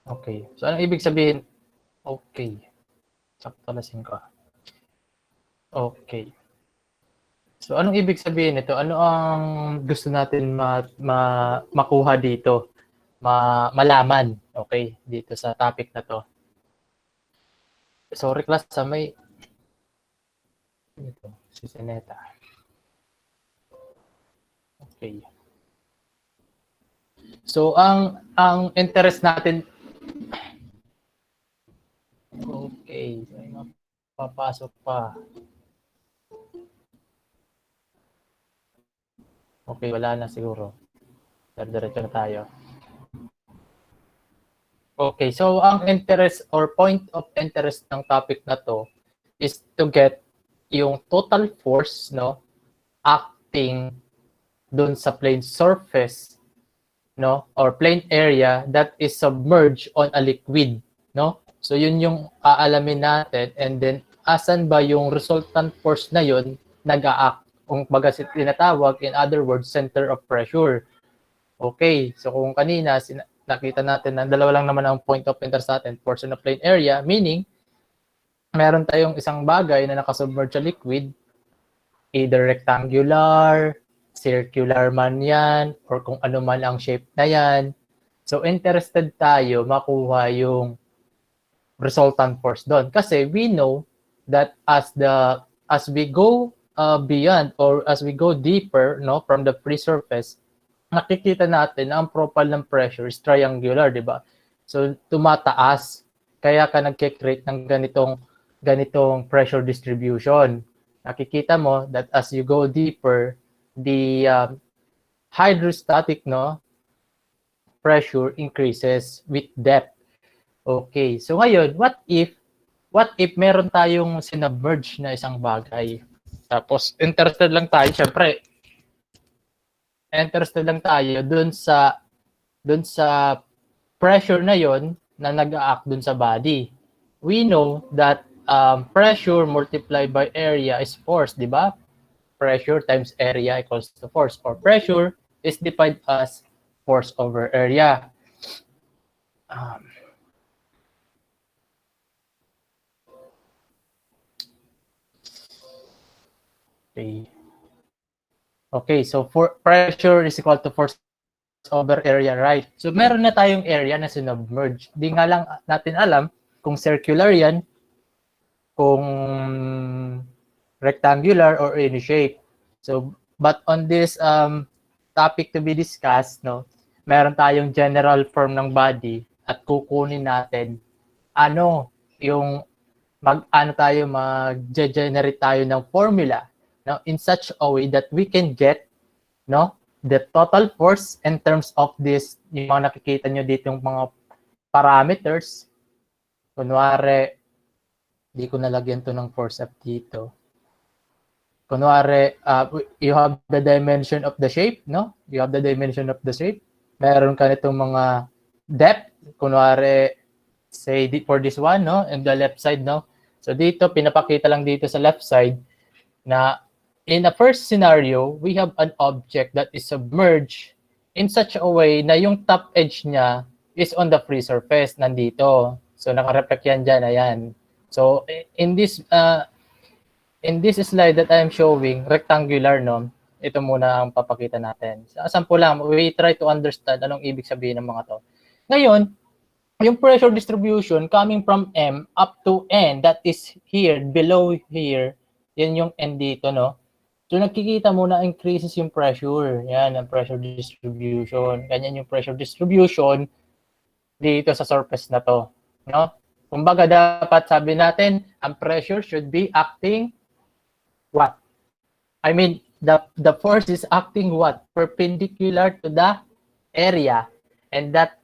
Okay. So, anong ibig sabihin? Okay. Sakto na 5. Okay. So, anong ibig sabihin nito? Ano ang gusto natin makuha dito? Malaman. Okay, dito sa topic na to. Sorry class, sa may ito, si Seneta. Okay. So, ang interest natin. Okay, so may mapapasok pa. Okay, wala na siguro. Diretso na tayo. Okay, so ang interest or point of interest ng topic na to is to get yung total force, no, acting dun sa plane surface, no, or plane area that is submerged on a liquid, no. So yun yung aalamin natin, and then asan ba yung resultant force na yun nag-a-act, kung baga tinatawag, in other words, center of pressure. Okay, so kung kanina nakita natin na dalawa lang naman ang point of interest natin, force on a plane area, meaning meron tayong isang bagay na nakasubmerge sa liquid, either rectangular, circular man yan, or kung ano man ang shape na yan. So interested tayo makuha yung resultant force doon. Kasi we know that as we go beyond, or as we go deeper, no, from the free surface, nakikita natin na ang profile ng pressure is triangular, di ba? So, tumataas. Kaya ka nagke-create ng ganitong pressure distribution. Nakikita mo that as you go deeper, the hydrostatic, no, pressure increases with depth. Okay. So ngayon, what if meron tayong sinubmerge na isang bagay? Tapos interested lang tayo, syempre, dun sa pressure na yon na nag-a-act dun sa body. We know that pressure multiplied by area is force, di ba? Pressure times area equals to force, or pressure is defined as force over area. Okay, so for pressure is equal to force over area, right? So meron na tayong area na sinubmerge. Di nga lang natin alam kung circular yan, kung rectangular, or any shape. So, but on this topic to be discussed, no, meron tayong general form ng body at kukunin natin ano yung mag-generate tayo ng formula, no, in such a way that we can get, no, the total force in terms of this, yung mga nakikita nyo dito, yung mga parameters. Kunwari, di ko nalagyan to ng force up dito. Kunwari, you have the dimension of the shape, no? You have the dimension of the shape. Meron ka nitong mga depth. Kunwari, say, for this one, no? And the left side, no? So dito, pinapakita lang dito sa left side na in the first scenario, we have an object that is submerged in such a way na yung top edge niya is on the free surface, nandito. So naka-reflect yan dyan, ayan. So in this slide that I am showing, rectangular, no? Ito muna ang papakita natin. Sample lang, we try to understand anong ibig sabihin ng mga to. Ngayon, yung pressure distribution coming from M up to N, that is here, below here, yan yung N dito, no? So, nakikita mo na increases yung pressure. Yan, ang pressure distribution. Ganyan yung pressure distribution dito sa surface na to, no? Kumbaga, dapat sabi natin, ang pressure should be acting what? I mean, the force is acting what? Perpendicular to the area. And that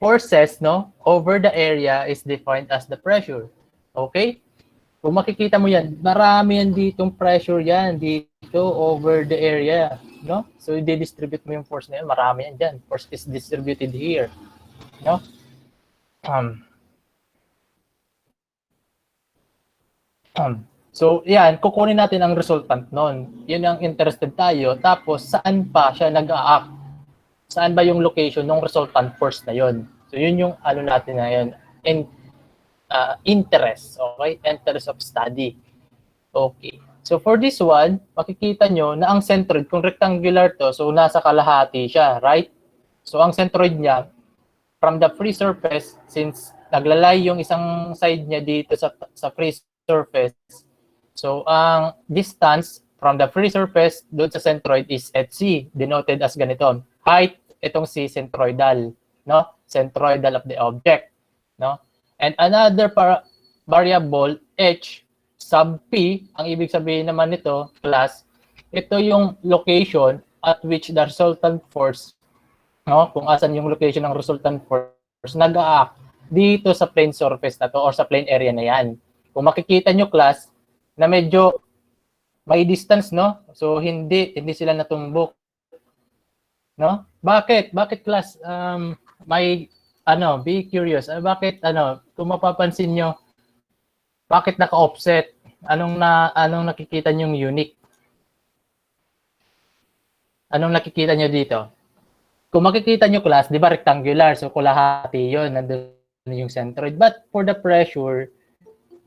forces, no, over the area is defined as the pressure. Okay? Kung makikita mo yan, marami yan ditong pressure yan dito over the area, no? So i-distribute mo yung force na yan, marami yan dyan. Force is distributed here, no? So yan, kukunin natin ang resultant nun. Yun ang interested tayo. Tapos saan pa siya nag-a-act? Saan ba yung location ng resultant force na yon? So So yun yung ano natin ngayon, interest, okay? Interest of study. Okay. So for this one, makikita nyo na ang centroid, kung rectangular to, so nasa kalahati siya, right? So ang centroid niya, from the free surface, since naglalay yung isang side niya dito sa free surface, so ang distance from the free surface doon sa centroid is hc, denoted as ganito. Height, itong si centroidal, no? Centroidal of the object, no? And another variable, h, sub p, ang ibig sabihin naman nito, class, ito yung location at which the resultant force, no? Kung asan yung location ng resultant force, nag-a-act dito sa plane surface na to or sa plane area na yan. Kung makikita nyo, class, na medyo may distance, no? So hindi sila natumbok. No? Bakit? Bakit, class? May be curious. Bakit kung mapapansin nyo, bakit naka-offset? Anong nakikita nyo unique? Anong nakikita nyo dito? Kung makikita nyo, class, di ba rectangular? So kalahati yun, nandun yung centroid. But for the pressure,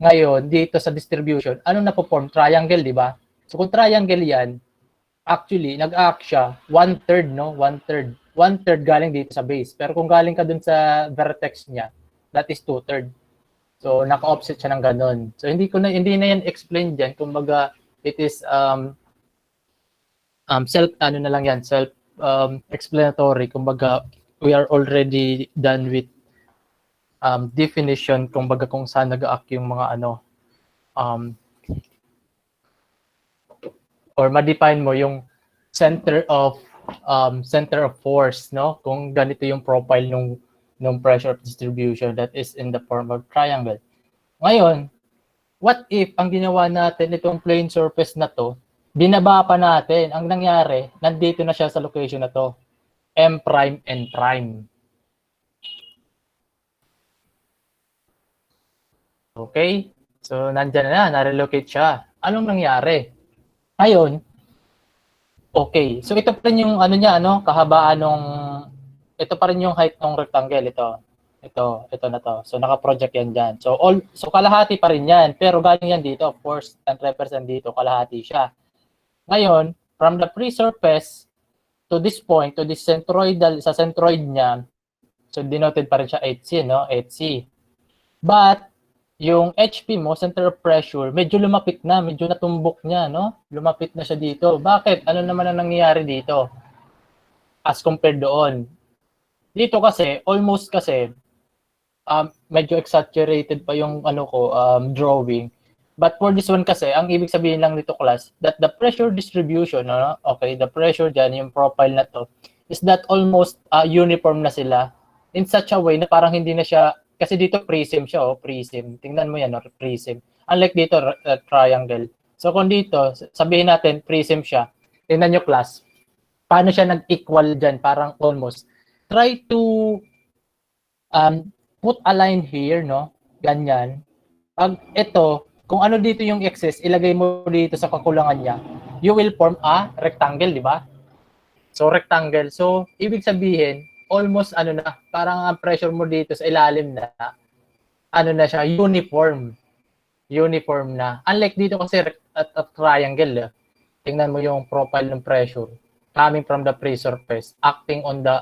ngayon, dito sa distribution, anong napoform? Triangle, di ba? So kung triangle yan, actually, nag-act siya, 1/3, no? 1/3. 1/3 galing dito sa base. Pero kung galing ka dun sa vertex niya, that is 2/3. So, naka-offset siya ng ganun. So, hindi na yan explain dyan. Kumbaga, it is self-explanatory. Kumbaga, we are already done with definition, kumbaga kung saan nag-act yung mga or ma-define mo yung center of force, no? Kung ganito yung profile ng pressure of distribution that is in the form of triangle. Ngayon, what if ang ginawa natin itong plane surface na to, binaba pa natin, ang nangyari, nandito na siya sa location na to, M prime, N prime. Okay? So, nandyan na, na-relocate siya. Anong nangyari? Ngayon, okay. So, ito pa rin yung kahabaan ito pa rin yung height ng rectangle, ito na to. So, naka-project yan dyan. So, kalahati pa rin yan. Pero galing yan dito, of course, 10% dito, kalahati siya. Ngayon, from the free surface to this point, to this centroidal, sa centroid niya, so, denoted pa rin siya HC, no? HC. But, yung HP mo, center of pressure, medyo lumapit na, medyo natumbok niya, no? Lumapit na siya dito. Bakit? Ano naman ang nangyayari dito? As compared doon. Dito kasi, almost kasi, medyo exaggerated pa yung drawing. But for this one kasi, ang ibig sabihin lang nito, class, that the pressure distribution, okay, the pressure dyan, yung profile na to, is that almost uniform na sila in such a way na parang hindi na siya, kasi dito prism siya, prism. Tingnan mo yan, prism. Unlike dito, triangle. So kung dito, sabihin natin, prism siya, tingnan nyo, class, paano siya nag-equal dyan, parang almost. Try to put a line here, no? Ganyan. Pag ito, kung ano dito yung excess, ilagay mo dito sa kakulangan niya, you will form a rectangle, di ba? So, rectangle. So, ibig sabihin, almost parang ang pressure mo dito sa ilalim na, na siya, uniform. Uniform na. Unlike dito kasi at triangle, tingnan mo yung profile ng pressure coming from the free surface, acting on the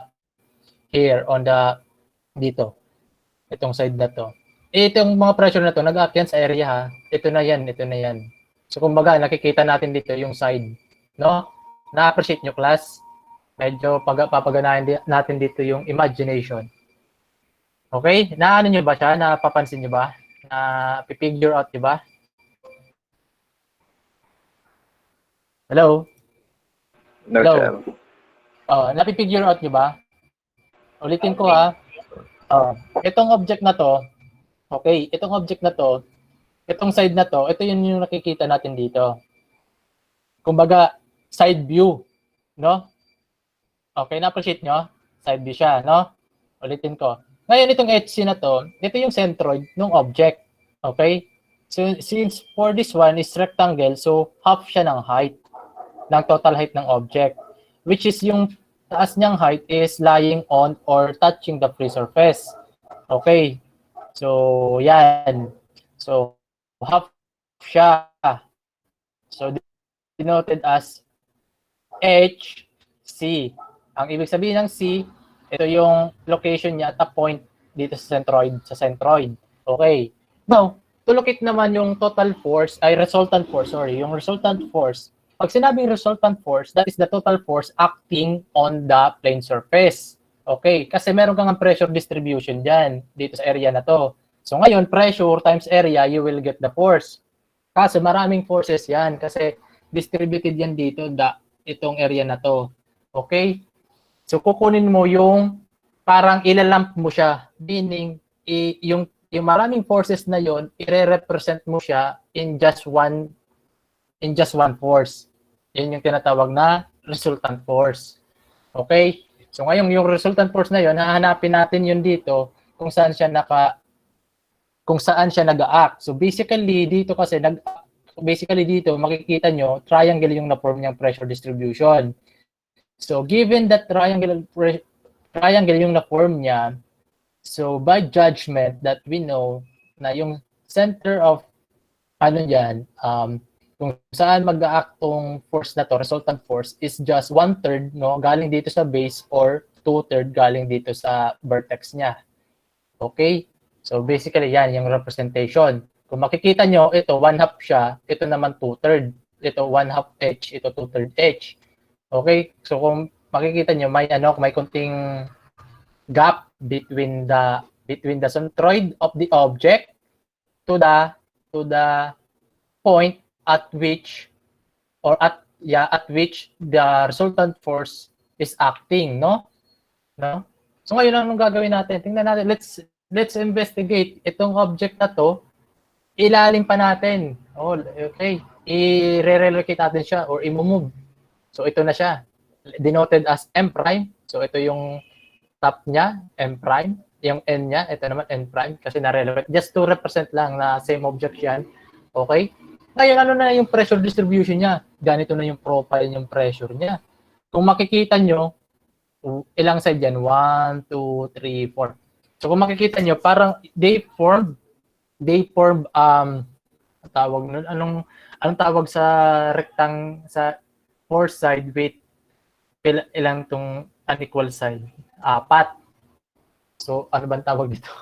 here, on the dito. Itong side na to. Itong mga pressure na to, nag-act yan sa area, ha. Ito na yan. So, kumbaga, nakikita natin dito yung side. No? Na-appreciate nyo, class? Medyo papaganahin natin dito yung imagination. Okay? Naano nyo ba siya? Napapansin nyo ba? Na-figure out nyo ba? Hello? No, Hello? Na-figure out nyo ba? Ulitin ko, ha. Itong object na to, okay, itong object na to, itong side na to, ito yun yung nakikita natin dito. Kumbaga, side view, no? Okay, na-appreciate nyo? Side view siya, no? Ulitin ko. Ngayon, itong HC na to, ito yung centroid ng object. Okay? So, since for this one is rectangle, so half siya ng height, ng total height ng object, which is yung taas niyang height is lying on or touching the free surface. Okay. So, yan. So, half siya. So, denoted as HC. Ang ibig sabihin ng C, ito yung location niya at a point dito sa centroid. Okay. Now, to locate naman yung total force, resultant force, yung resultant force. Pag sinabing resultant force, that is the total force acting on the plane surface. Okay, kasi meron kang pressure distribution dyan, dito sa area na to. So ngayon, pressure times area, you will get the force. Kasi maraming forces yan, kasi distributed yan dito, itong area na to. Okay? So kukunin mo yung parang ilalamp mo siya, meaning yung maraming forces na yon, i-represent mo siya in just one force. Yun yung tinatawag na resultant force. Okay? So ngayon yung resultant force na yon, hahanapin natin yun dito kung saan siya nag-act. So basically dito makikita nyo triangle yung na-form niyang pressure distribution. So given that triangle yung na-form niya, so by judgment that we know na yung center of kung saan mag-a-act tong force na to, resultant force is just 1/3 galing dito sa base or 2/3 galing dito sa vertex niya. Okay? So basically yan yung representation. Kung makikita nyo, ito 1/2 siya, ito naman 2/3. Ito 1/2 h, ito 2/3 h. Okay? So kung makikita nyo, may konting gap between the centroid of the object to the point at which the resultant force is acting, no? So ngayon anong gagawin natin? Tingnan natin, let's investigate itong object na to. Ilalim pa natin. Okay. I-relocate natin siya or i-move. So ito na siya. Denoted as M prime. So ito yung top niya, M prime. Yung N niya, ito naman N prime kasi na-relocate. Just to represent lang na same object yan. Okay? Ngayon, ano na yung pressure distribution niya? Ganito na yung profile ng pressure niya. Kung makikita nyo, ilang side yan? 1, 2, 3, 4. So kung makikita nyo, parang they form tawag nun, anong tawag sa sa four side with ilang tong unequal side? 4. So ano bang tawag dito?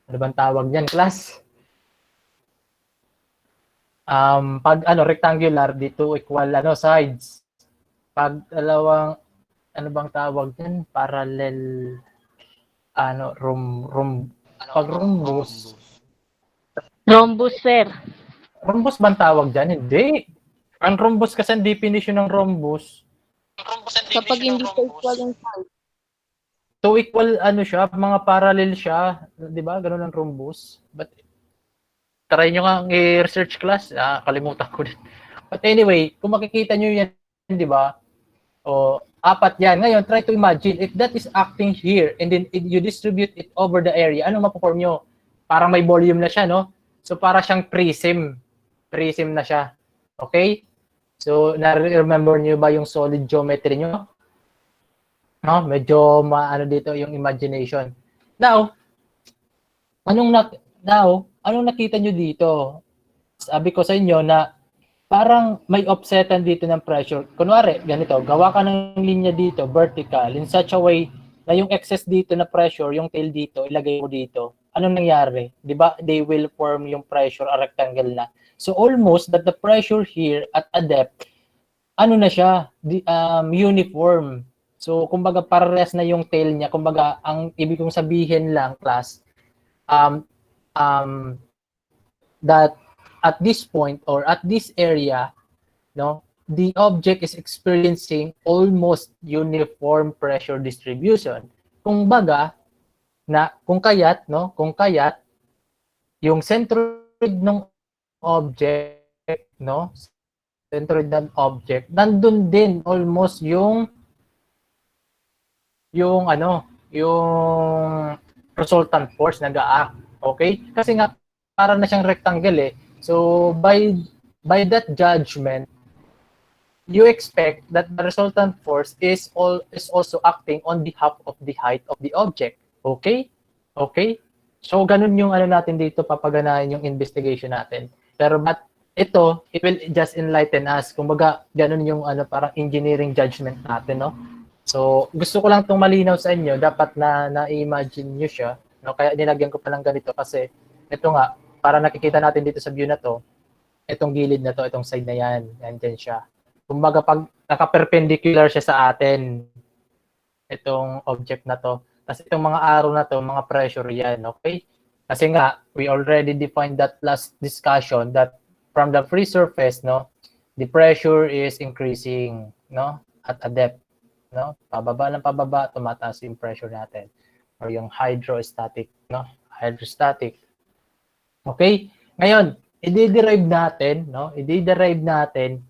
Ano bang tawag niyan, class? Pag rectangular, dito equal sides. Pag dalawang ano bang tawag niyan? Parallel pag rhombus. Rhombus, sir. Rhombus bang tawag diyan? Hindi. Ang rhombus kasi ang definition ng rhombus. Kapag hindi ko equal yung side. To equal siya, mga parallel siya, 'di ba? Ganun ang rhombus. But try nyo nga i-research class, kalimutan ko din. But anyway, kung makikita nyo yan, 'di ba? 4 yan. Ngayon, try to imagine if that is acting here and then you distribute it over the area, ano mapo-form nyo? Parang may volume na siya, no? So para siyang prism. Prism na siya. Okay? So na-remember niyo ba yung solid geometry nyo? No, medyo dito yung imagination. Now, anong nakita nyo dito? Sabi ko sa inyo na parang may offsetan dito ng pressure. Kunwari, ganito, gawa ka ng linya dito, vertical, in such a way na yung excess dito na pressure, yung tail dito, ilagay mo dito. Anong nangyari? Di ba? They will form yung pressure, a rectangle na. So almost that the pressure here at a depth, na siya? Uniform. So, kumbaga, parehas na yung tail niya. Kumbaga, ang ibig kong sabihin lang, class, that at this point or at this area, the object is experiencing almost uniform pressure distribution. Kumbaga, kung kaya't yung centroid ng object, centroid ng object, nandun din almost yung resultant force nag-a-act. Okay? Kasi nga, para na siyang rectangle eh. So, by that judgment, you expect that the resultant force is also acting on behalf of the height of the object. Okay? Okay? So, ganun yung ano natin dito, papaganahin yung investigation natin. Pero but ito, it will just enlighten us. Kumbaga, ganun yung ano, parang engineering judgment natin, no? So, gusto ko lang itong malinaw sa inyo. Dapat na-imagine nyo siya. No? Kaya nilagyan ko pa lang ganito kasi ito nga, para nakikita natin dito sa view na to, itong gilid na to, itong side na yan, nandyan siya. Kumbaga, pag naka-perpendicular siya sa atin, itong object na to, tapos itong mga arrow na to, mga pressure yan, okay? Kasi nga, we already defined that last discussion that from the free surface, no, the pressure is increasing, no, at a depth, no? Pababa ng pababa, tumataas yung pressure natin. Or yung hydrostatic, no? Hydrostatic. Okay? Ngayon, i-derive natin, no? I-derive natin,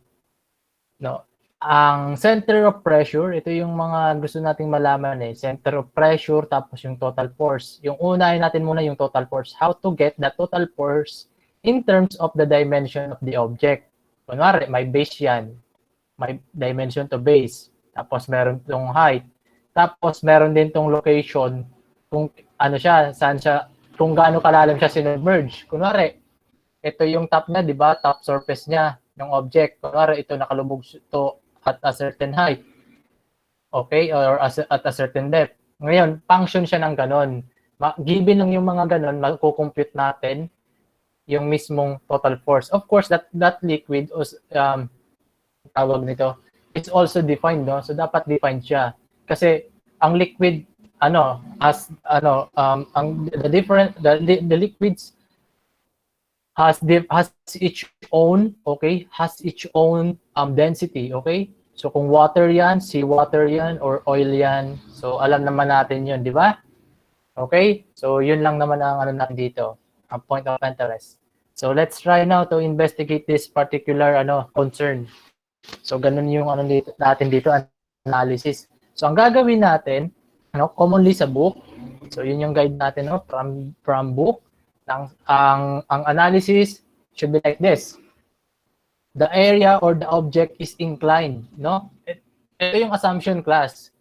no? Ang center of pressure, ito yung mga gusto nating malaman eh. Center of pressure, tapos yung total force. Yung unahin natin muna yung total force. How to get the total force in terms of the dimension of the object. Kunwari, may base yan. May dimension to base. Tapos meron tong height. Tapos meron din tong location. Kung ano siya, saan siya, kung gaano kalalim siya sinubmerge. Kunwari, ito yung top niya, di ba? Top surface niya ng object. Kunwari, ito nakalubog to at a certain height. Okay? Or at a certain depth. Ngayon, function siya ng ganon. Given lang yung mga ganon, makukompute natin yung mismong total force. Of course, that liquid was, tawag nito, it's also defined, no? So, dapat defined siya. Kasi, ang liquid, the liquids has its own, okay, has its own density, okay? So kung water yan, seawater yan, or oil yan, so alam naman natin yun, di ba? Okay? So yun lang naman ang ano natin dito, ang point of interest. So let's try now to investigate this particular concern. So ganun yung natin dito, analysis. So ang gagawin natin, commonly sa book, so yun yung guide natin, from book. Ang analysis should be like this. The area or the object is inclined, no? Ito yung assumption class.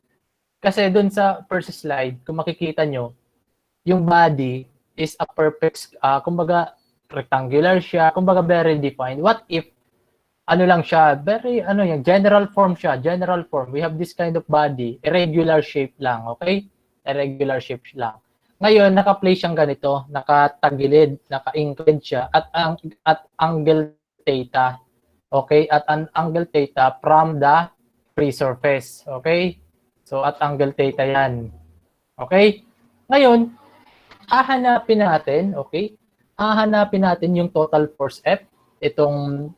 Kasi dun sa first slide, kung makikita nyo, yung body is a perfect, kumbaga rectangular siya, kumbaga very defined. What if lang siya, very yung general form siya, general form. We have this kind of body, irregular shape lang, okay? Irregular shape lang. Ngayon, naka-place siyang ganito, nakatagilid, naka-inclined siya at angle theta. Okay? At an angle theta from the free surface. Okay? So, at angle theta yan. Okay? Ngayon, hahanapin natin, okay? Hahanapin natin yung total force F. Itong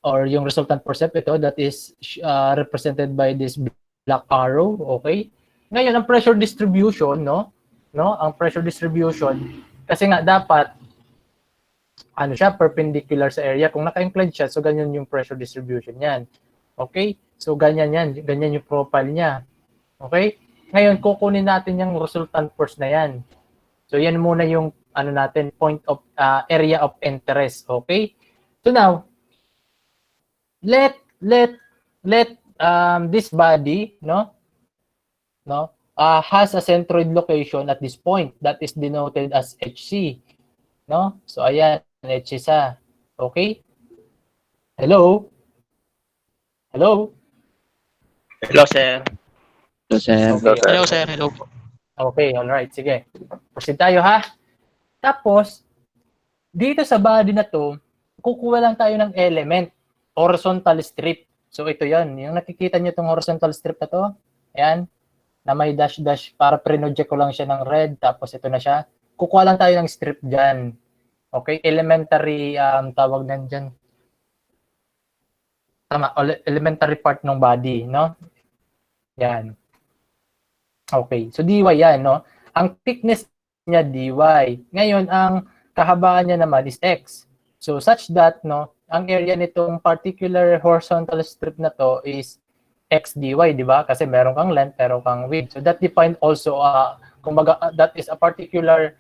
or yung resultant force F, ito, that is represented by this black arrow, okay? Ngayon, ang pressure distribution, no? Ang pressure distribution, kasi nga dapat, siya, perpendicular sa area. Kung naka-inclined siya, so ganyan yung pressure distribution niyan. Okay? So, ganyan yan. Ganyan yung profile niya. Okay? Ngayon, kukunin natin yung resultant force na yan. So, yan muna yung, natin, point of, area of interest. Okay? So, now, let this body has a centroid location at this point that is denoted as HC, no? So ayan, HC sa. Okay? Hello, sir. Hello, sir. Hello po. Okay, all right, sige, proceed tayo, ha. Tapos dito sa body na to, kukuha lang tayo ng element, horizontal strip. So ito yan, yung nakikita nyo itong horizontal strip na to, ayan, na may dash para pre-project ko lang siya ng red, tapos ito na siya. Kukuha lang tayo ng strip dyan. Okay, elementary, tawag na dyan. Tama, elementary part ng body, no? Yan. Okay, so dy yan, no? Ang thickness niya dy. Ngayon, ang kahabaan niya naman is x. So such that, no, ang area nitong particular horizontal strip na to is x dy, di ba? Kasi meron kang length, meron kang width. So that define also, kumbaga, that is a particular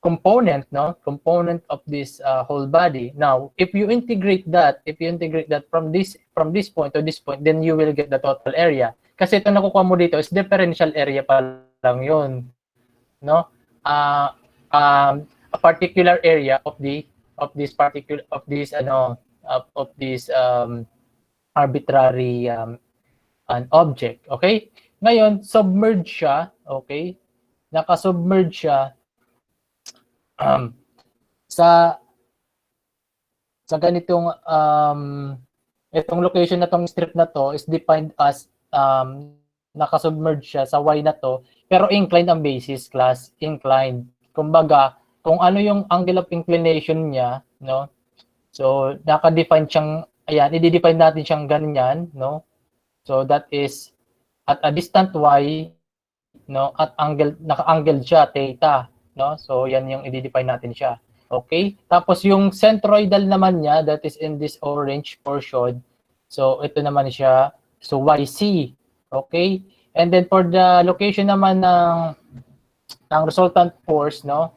component, no? Component of this whole body. Now, if you integrate that from this point to this point, then you will get the total area. Kasi ito nakukuha mo dito is differential area pa lang yun, no? A particular area of this arbitrary an object, okay? Ngayon, submerge siya, okay? Naka-submerge siya sa ganitong itong location na tong strip na to is defined as naka-submerge siya sa Y na to, pero inclined ang basis, class, inclined. Kumbaga, kung ano yung angle of inclination niya, no? So, naka-define siyang, ayan, i-define natin siyang ganyan, no? So, that is at a distant Y, no? At angle, naka-angle siya, theta, no? So, yan yung i-define natin siya. Okay? Tapos, yung centroidal naman niya, that is in this orange portion. So, ito naman siya, so YC. Okay? And then, for the location naman ng resultant force, no?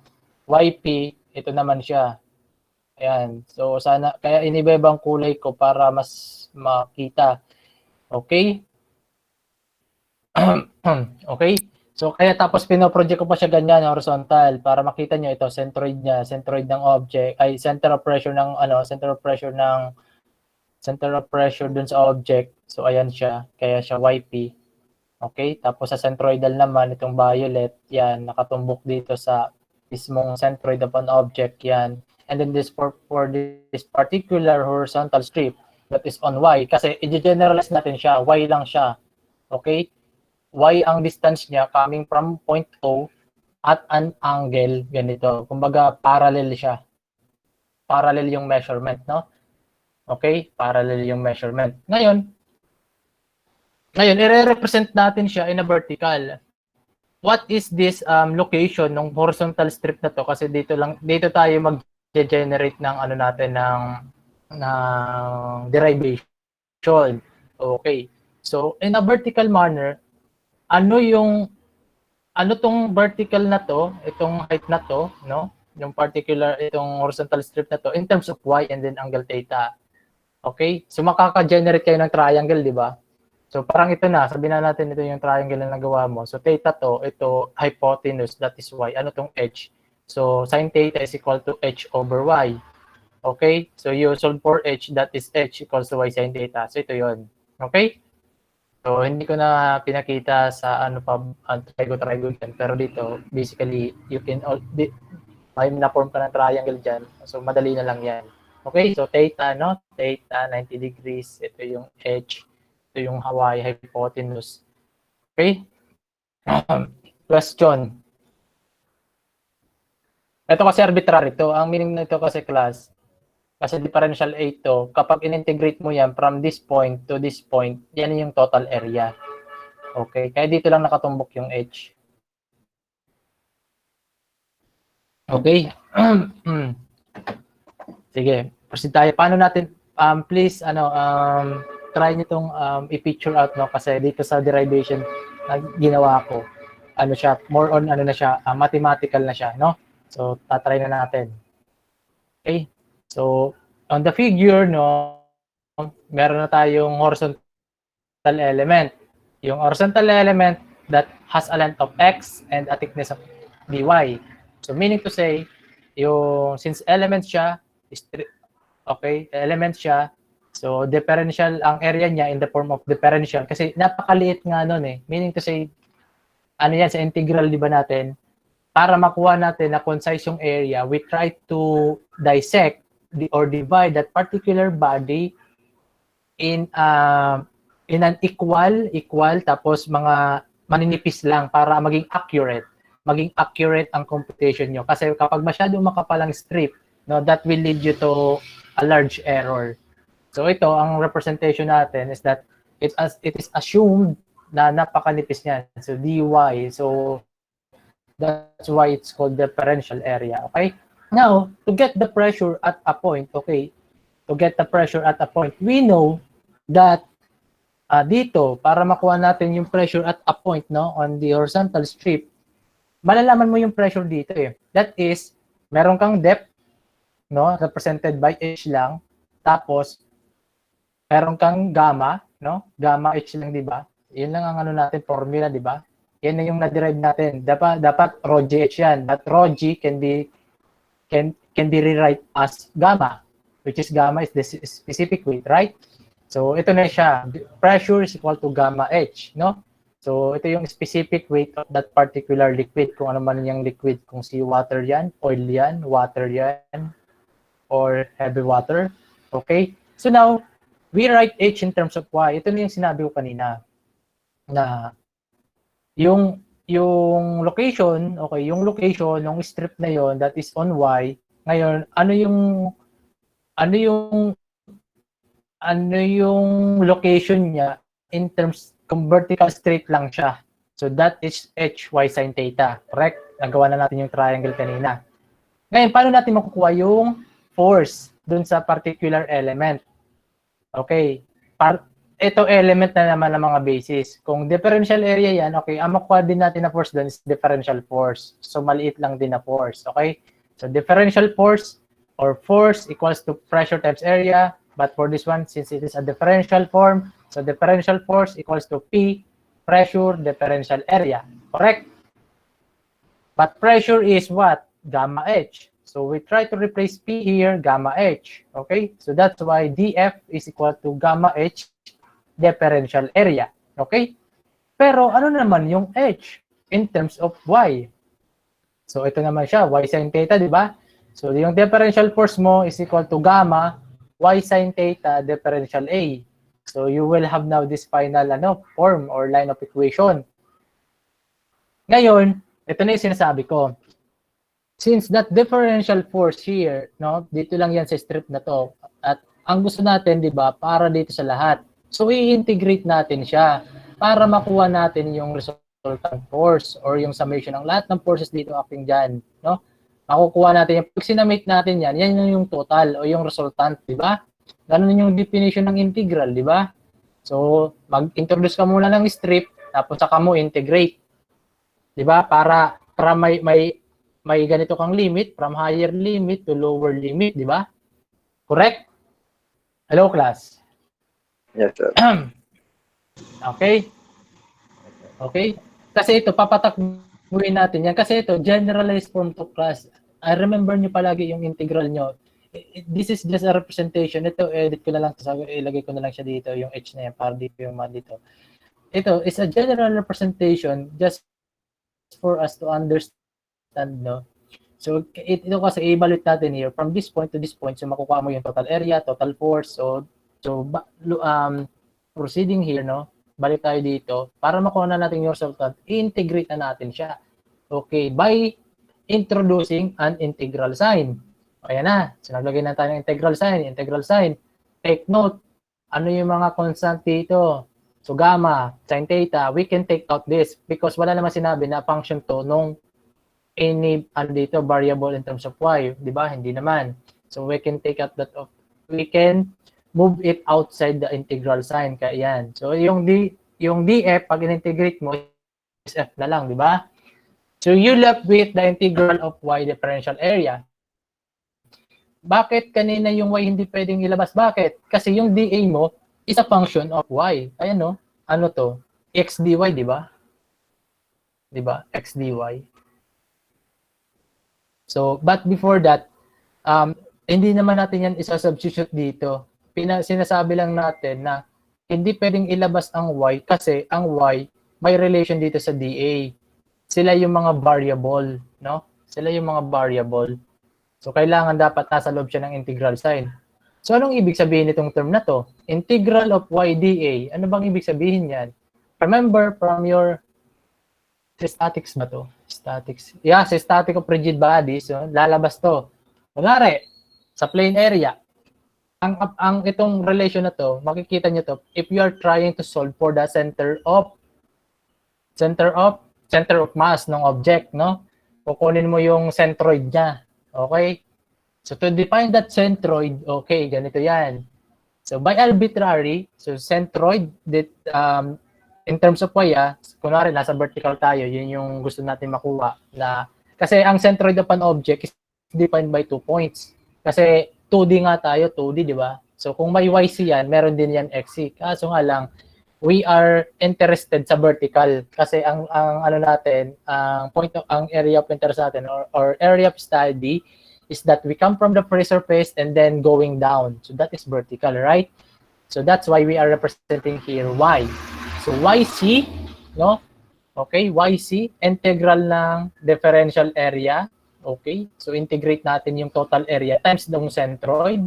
YP, ito naman siya. Ayan. So, sana, kaya inibebang kulay ko para mas makita. Okay? Okay? So, kaya tapos pinoproject ko pa siya ganyan, horizontal, para makita nyo ito, centroid niya, centroid ng object, ay center of pressure ng, center of pressure dun sa object. So, ayan siya, kaya siya YP. Okay? Tapos sa centroidal naman, itong violet, yan, nakatumbok dito sa mismong centroid of an object, yan. And then this for this particular horizontal strip that is on Y, kasi i-generalize natin siya, Y lang siya. Okay? Y ang distance niya coming from point O at an angle, ganito. Kumbaga, parallel siya. Parallel yung measurement, no? Okay? Parallel yung measurement. Ngayon, i-represent natin siya in a vertical. What is this location ng horizontal strip na to? Kasi dito tayo mag-generate ng derivation. Okay. So, in a vertical manner, ano tong vertical na to, itong height na to, no? Yung particular, itong horizontal strip na to, in terms of Y and then angle theta. Okay? So, makaka-generate kayo ng triangle, di ba? So, parang ito na, sabihin na natin ito yung triangle na nagawa mo. So, theta to, ito, hypotenuse, that is Y. Ano tong H? So, sin theta is equal to H over Y. Okay? So, you solve for H, that is H equals to Y sin theta. So, ito yon. Okay? So, hindi ko na pinakita sa trigo dyan. Pero dito, basically, you can, may na-form ka ng triangle dyan. So, madali na lang yan. Okay? So, theta, no? Theta, 90 degrees. Ito yung H. Ito yung Y, hypotenuse. Okay? Question. Ito kasi arbitrary to. Ang meaning nito kasi class, kasi differential A to, kapag in-integrate mo yan from this point to this point, yan yung total area. Okay? Kaya dito lang nakatumbok yung H. Okay? Sige, proceed tayo. Paano natin, please, try nyo itong i-picture out, no? Kasi dito sa derivation na ginawa ko, siya, more on, mathematical na siya, no? So, tatry na natin. Okay? So, on the figure, no, meron na tayong horizontal element. Yung horizontal element that has a length of x and a thickness of dy. So, meaning to say, since element siya, okay, element siya, so differential ang area niya in the form of differential. Kasi napakaliit nga nun eh. Meaning to say, yan, sa integral, di ba natin, para makuha natin na concise yung area, we try to dissect or divide that particular body in an equal tapos mga maninipis lang para maging accurate ang computation nyo. Kasi kapag masyadong makapalang strip, no, that will lead you to a large error. So ito, ang representation natin is that it is assumed na napakanipis niyan. So dy, so that's why it's called differential area. Okay? Now, to get the pressure at a point, okay, we know that dito, para makuha natin yung pressure at a point, no, on the horizontal strip, malalaman mo yung pressure dito eh. That is, meron kang depth, no, represented by h lang. Tapos meron kang gamma, no? Gamma h lang, di ba? Yun lang ang ano natin formula, di ba? Yan na yung na-derive natin. Dapat rho gh yan. But rho g can be rewrite as gamma, which is gamma is the specific weight, right? So ito na siya. Pressure is equal to gamma h, no? So ito yung specific weight of that particular liquid, kung ano man yung liquid, kung seawater yan, oil yan, water yan, or heavy water. Okay? So now, we write h in terms of y. Ito na yung sinabi ko kanina na yung location, okay, yung location ng strip na yon that is on y. Ngayon, ano yung location niya in terms kung vertical straight lang siya. So that is h y sin theta. Correct? Nagawa na natin yung triangle kanina. Ngayon, paano natin makukuha yung force dun sa particular element? Okay. Ito element na naman ng mga basis. Kung differential area yan, okay, ang makuha din natin na force doon is differential force. So, maliit lang din na force. Okay? So, differential force or force equals to pressure times area. But for this one, since it is a differential form, so differential force equals to P, pressure, differential area. Correct? But pressure is what? Gamma H. So, we try to replace P here, gamma H. Okay? So, that's why dF is equal to gamma H differential area. Okay? Pero ano naman yung H in terms of Y? So ito naman siya, Y sin theta, di ba? So yung differential force mo is equal to gamma Y sin theta differential A. So you will have now this final form or line of equation. Ngayon, ito na yung sinasabi ko. Since that differential force here, no, dito lang yan sa strip na to, at ang gusto natin, di ba, para dito sa lahat. So, i-integrate natin siya para makuha natin yung resultant force or yung summation ng lahat ng forces dito acting dyan. No? Makukuha natin yung, pag sinamate natin yan, yan yung total o yung resultant, di ba? Ganun yung definition ng integral, di ba? So, mag-introduce ka muna ng strip, tapos saka mo integrate. Di ba? Para may ganito kang limit, from higher limit to lower limit, di ba? Correct? Hello, class? Yes, sir. Okay? Okay? Kasi ito, papatakbuhin natin yan. Kasi ito, generalized form to class. I remember nyo palagi yung integral nyo. This is just a representation. Ito, edit ko na lang. Ilagay ko na lang siya dito, yung h na yan, para dito yung mat dito. Ito is a general representation just for us to understand, no? So, ito kasi i-evaluate natin here. From this point to this point, so makukuha mo yung total area, total force, so proceeding here, no? Balik tayo dito. Para makuha na natin yung resultant, i-integrate na natin siya. Okay, by introducing an integral sign. Ayan na. So, naglagay na tayo ng integral sign. Integral sign. Take note. Ano yung mga constant dito? So, gamma, sin theta, we can take out this because wala naman sinabi na function to nung any dito variable in terms of y. Di ba? Hindi naman. So, we can take out that of, we can move it outside the integral sign. Kaya yan. So, yung df, pag in-integrate mo, is f na lang, di ba? So, you left with the integral of y differential area. Bakit kanina yung y hindi pwedeng ilabas? Bakit? Kasi yung dA mo is a function of y. Ayan, no? Ano to? X dy, di ba? Di ba? X dy. So, but before that, hindi naman natin yan isa-substitute dito. Sinasabi lang natin na hindi pwedeng ilabas ang y kasi ang y may relation dito sa dA. Sila yung mga variable, no? Sila yung mga variable. So, kailangan dapat nasa loob siya ng integral sign. So, anong ibig sabihin nitong term na to? Integral of y dA. Ano bang ibig sabihin yan? Remember from your statics ba to? Statics. Yeah, sa static of rigid bodies, so, lalabas to. Kunwari, sa plane area, ang itong relation na to, makikita nyo to, if you are trying to solve for the center of mass ng object, no? Kukunin mo yung centroid niya. Okay? So, to define that centroid, okay, ganito yan. So, by arbitrary, so centroid, that, in terms of y, kunwari, nasa vertical tayo, yun yung gusto natin makuha. Kasi ang centroid of an object is defined by 2 points. Kasi 2D nga tayo, 2D, di ba? So kung may YC yan, meron din yan XC. Kaso nga lang, we are interested sa vertical kasi ang ano natin, ang area of interest natin or area of study is that we come from the free surface and then going down. So that is vertical, right? So that's why we are representing here Y. So YC, no? Okay, YC, integral ng differential area. Okay, so integrate natin yung total area times ng centroid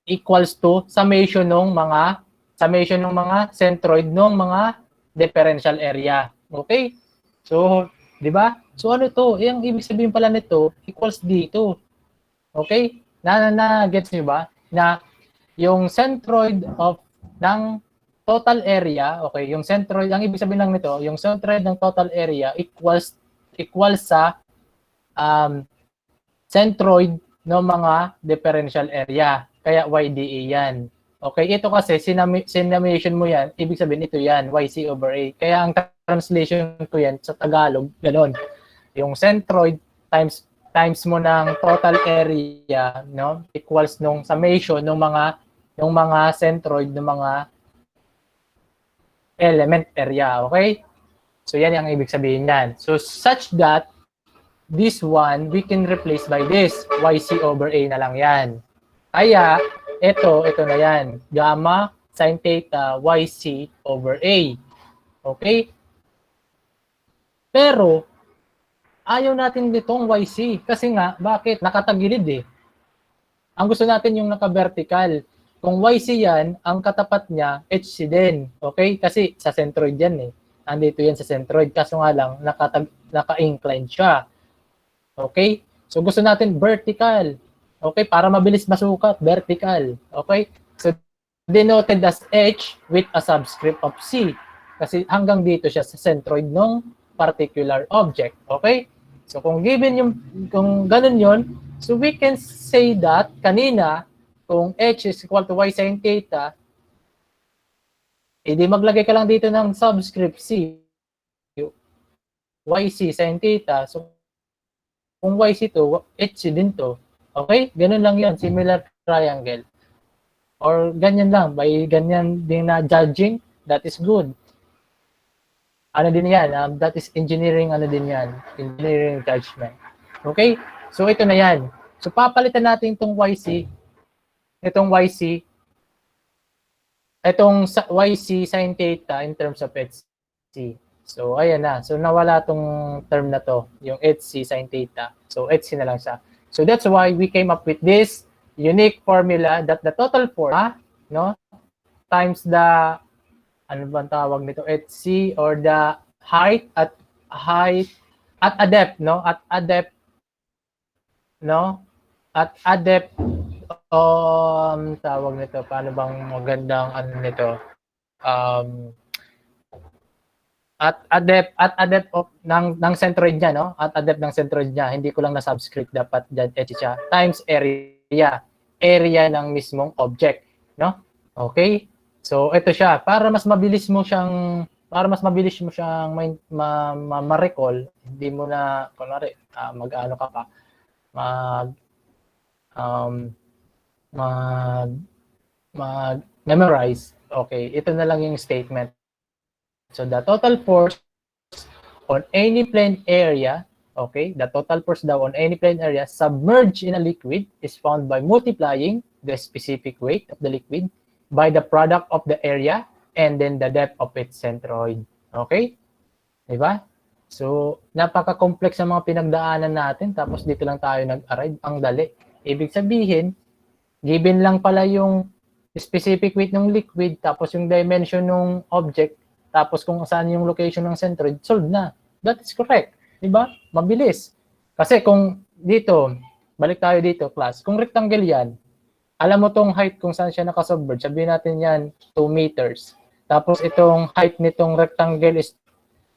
equals to summation ng mga centroid ng mga differential area. Okay? So, di ba? So ano to? Yung ibig sabihin pala nito equals dito. Okay? Gets niyo ba? Na yung centroid ng total area, okay, yung centroid, ang ibig sabihin lang nito, yung centroid ng total area equals sa centroid ng mga differential area. Kaya YDA yan. Okay, ito kasi, sinamation mo yan, ibig sabihin ito yan, YC over A. Kaya ang translation ko yan sa Tagalog, gano'n. Yung centroid times mo ng total area, no, equals nung summation ng mga centroid ng mga element area, okay? So yan ang ibig sabihin yan. So such that this one, we can replace by this, YC over A na lang yan. Kaya, ito na yan. Gamma sin theta YC over A. Okay? Pero, ayaw natin ditong YC. Kasi nga, bakit? Nakatagilid eh. Ang gusto natin yung naka-vertical. Kung YC yan, ang katapat niya, HC din. Okay? Kasi sa centroid yan eh. Andito yan sa centroid. Kaso nga lang, naka-incline siya. Okay? So, gusto natin vertical. Okay, para mabilis masukat, vertical. Okay? So, denoted as H with a subscript of C. Kasi hanggang dito siya sa centroid ng particular object. Okay? So, kung ganun yon, so we can say that kanina, kung H is equal to Y sin theta, edi maglagay ka lang dito ng subscript C. YC sin theta. So, kung YC to, HC din to. Okay? Ganun lang yun. Similar triangle. Or ganyan lang. By ganyan din na judging, that is good. Ano din yan? That is engineering, ano din yan? Engineering judgment. Okay? So, ito na yan. So, papalitan natin itong YC. Itong YC sin theta in terms of HC. So, ayan na. So, nawala itong term na to. Yung HC sin theta. So, HC na lang siya. So that's why we came up with this unique formula that the total force, no, times the, ano bang tawag nito, HC or the height at a depth, no, at a depth, tawag nito, paano bang magandang ano nito, at a depth of ng centroid niya, no? At a depth ng centroid niya, hindi ko lang na subscript, dapat dyan H siya, times area ng mismong object, no? Okay? So ito siya, para mas mabilis mo siyang ma-recall, hindi mo na kunwari mag-ano ka pa, memorize. Okay, ito na lang yung statement. So the total force on any plane area, okay, the total force daw on any plane area submerged in a liquid is found by multiplying the specific weight of the liquid by the product of the area and then the depth of its centroid. Okay? Diba? So, napaka-complex ang mga pinagdaanan natin tapos dito lang tayo nag-arrive. Ang dali. Ibig sabihin, given lang pala yung specific weight ng liquid tapos yung dimension ng object tapos kung saan yung location ng centroid, solved na. That is correct. Diba? Mabilis. Kasi kung dito, balik tayo dito, class. Kung rectangle yan, alam mo tong height kung saan siya nakasubmerge. Sabihin natin yan, 2 meters. Tapos itong height nitong rectangle is,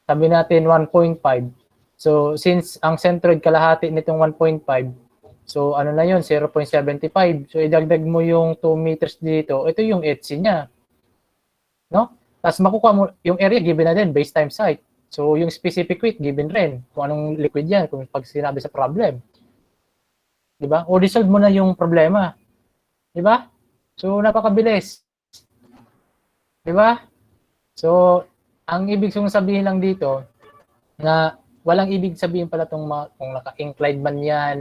sabihin natin, 1.5. So, since ang centroid kalahati nitong 1.5, so ano na yun, 0.75. So, idagdag mo yung 2 meters dito. Ito yung HC niya. No? Tapos makukuha mo, yung area given na din, base times height. So, yung specific weight given rin. Kung anong liquid yan, kung pag sinabi sa problem. di ba? O resolve mo na yung problema. Di ba? So, napakabilis. Di ba? So, ang ibig kong sabihin lang dito, na walang ibig sabihin pala kung naka-inclined man yan.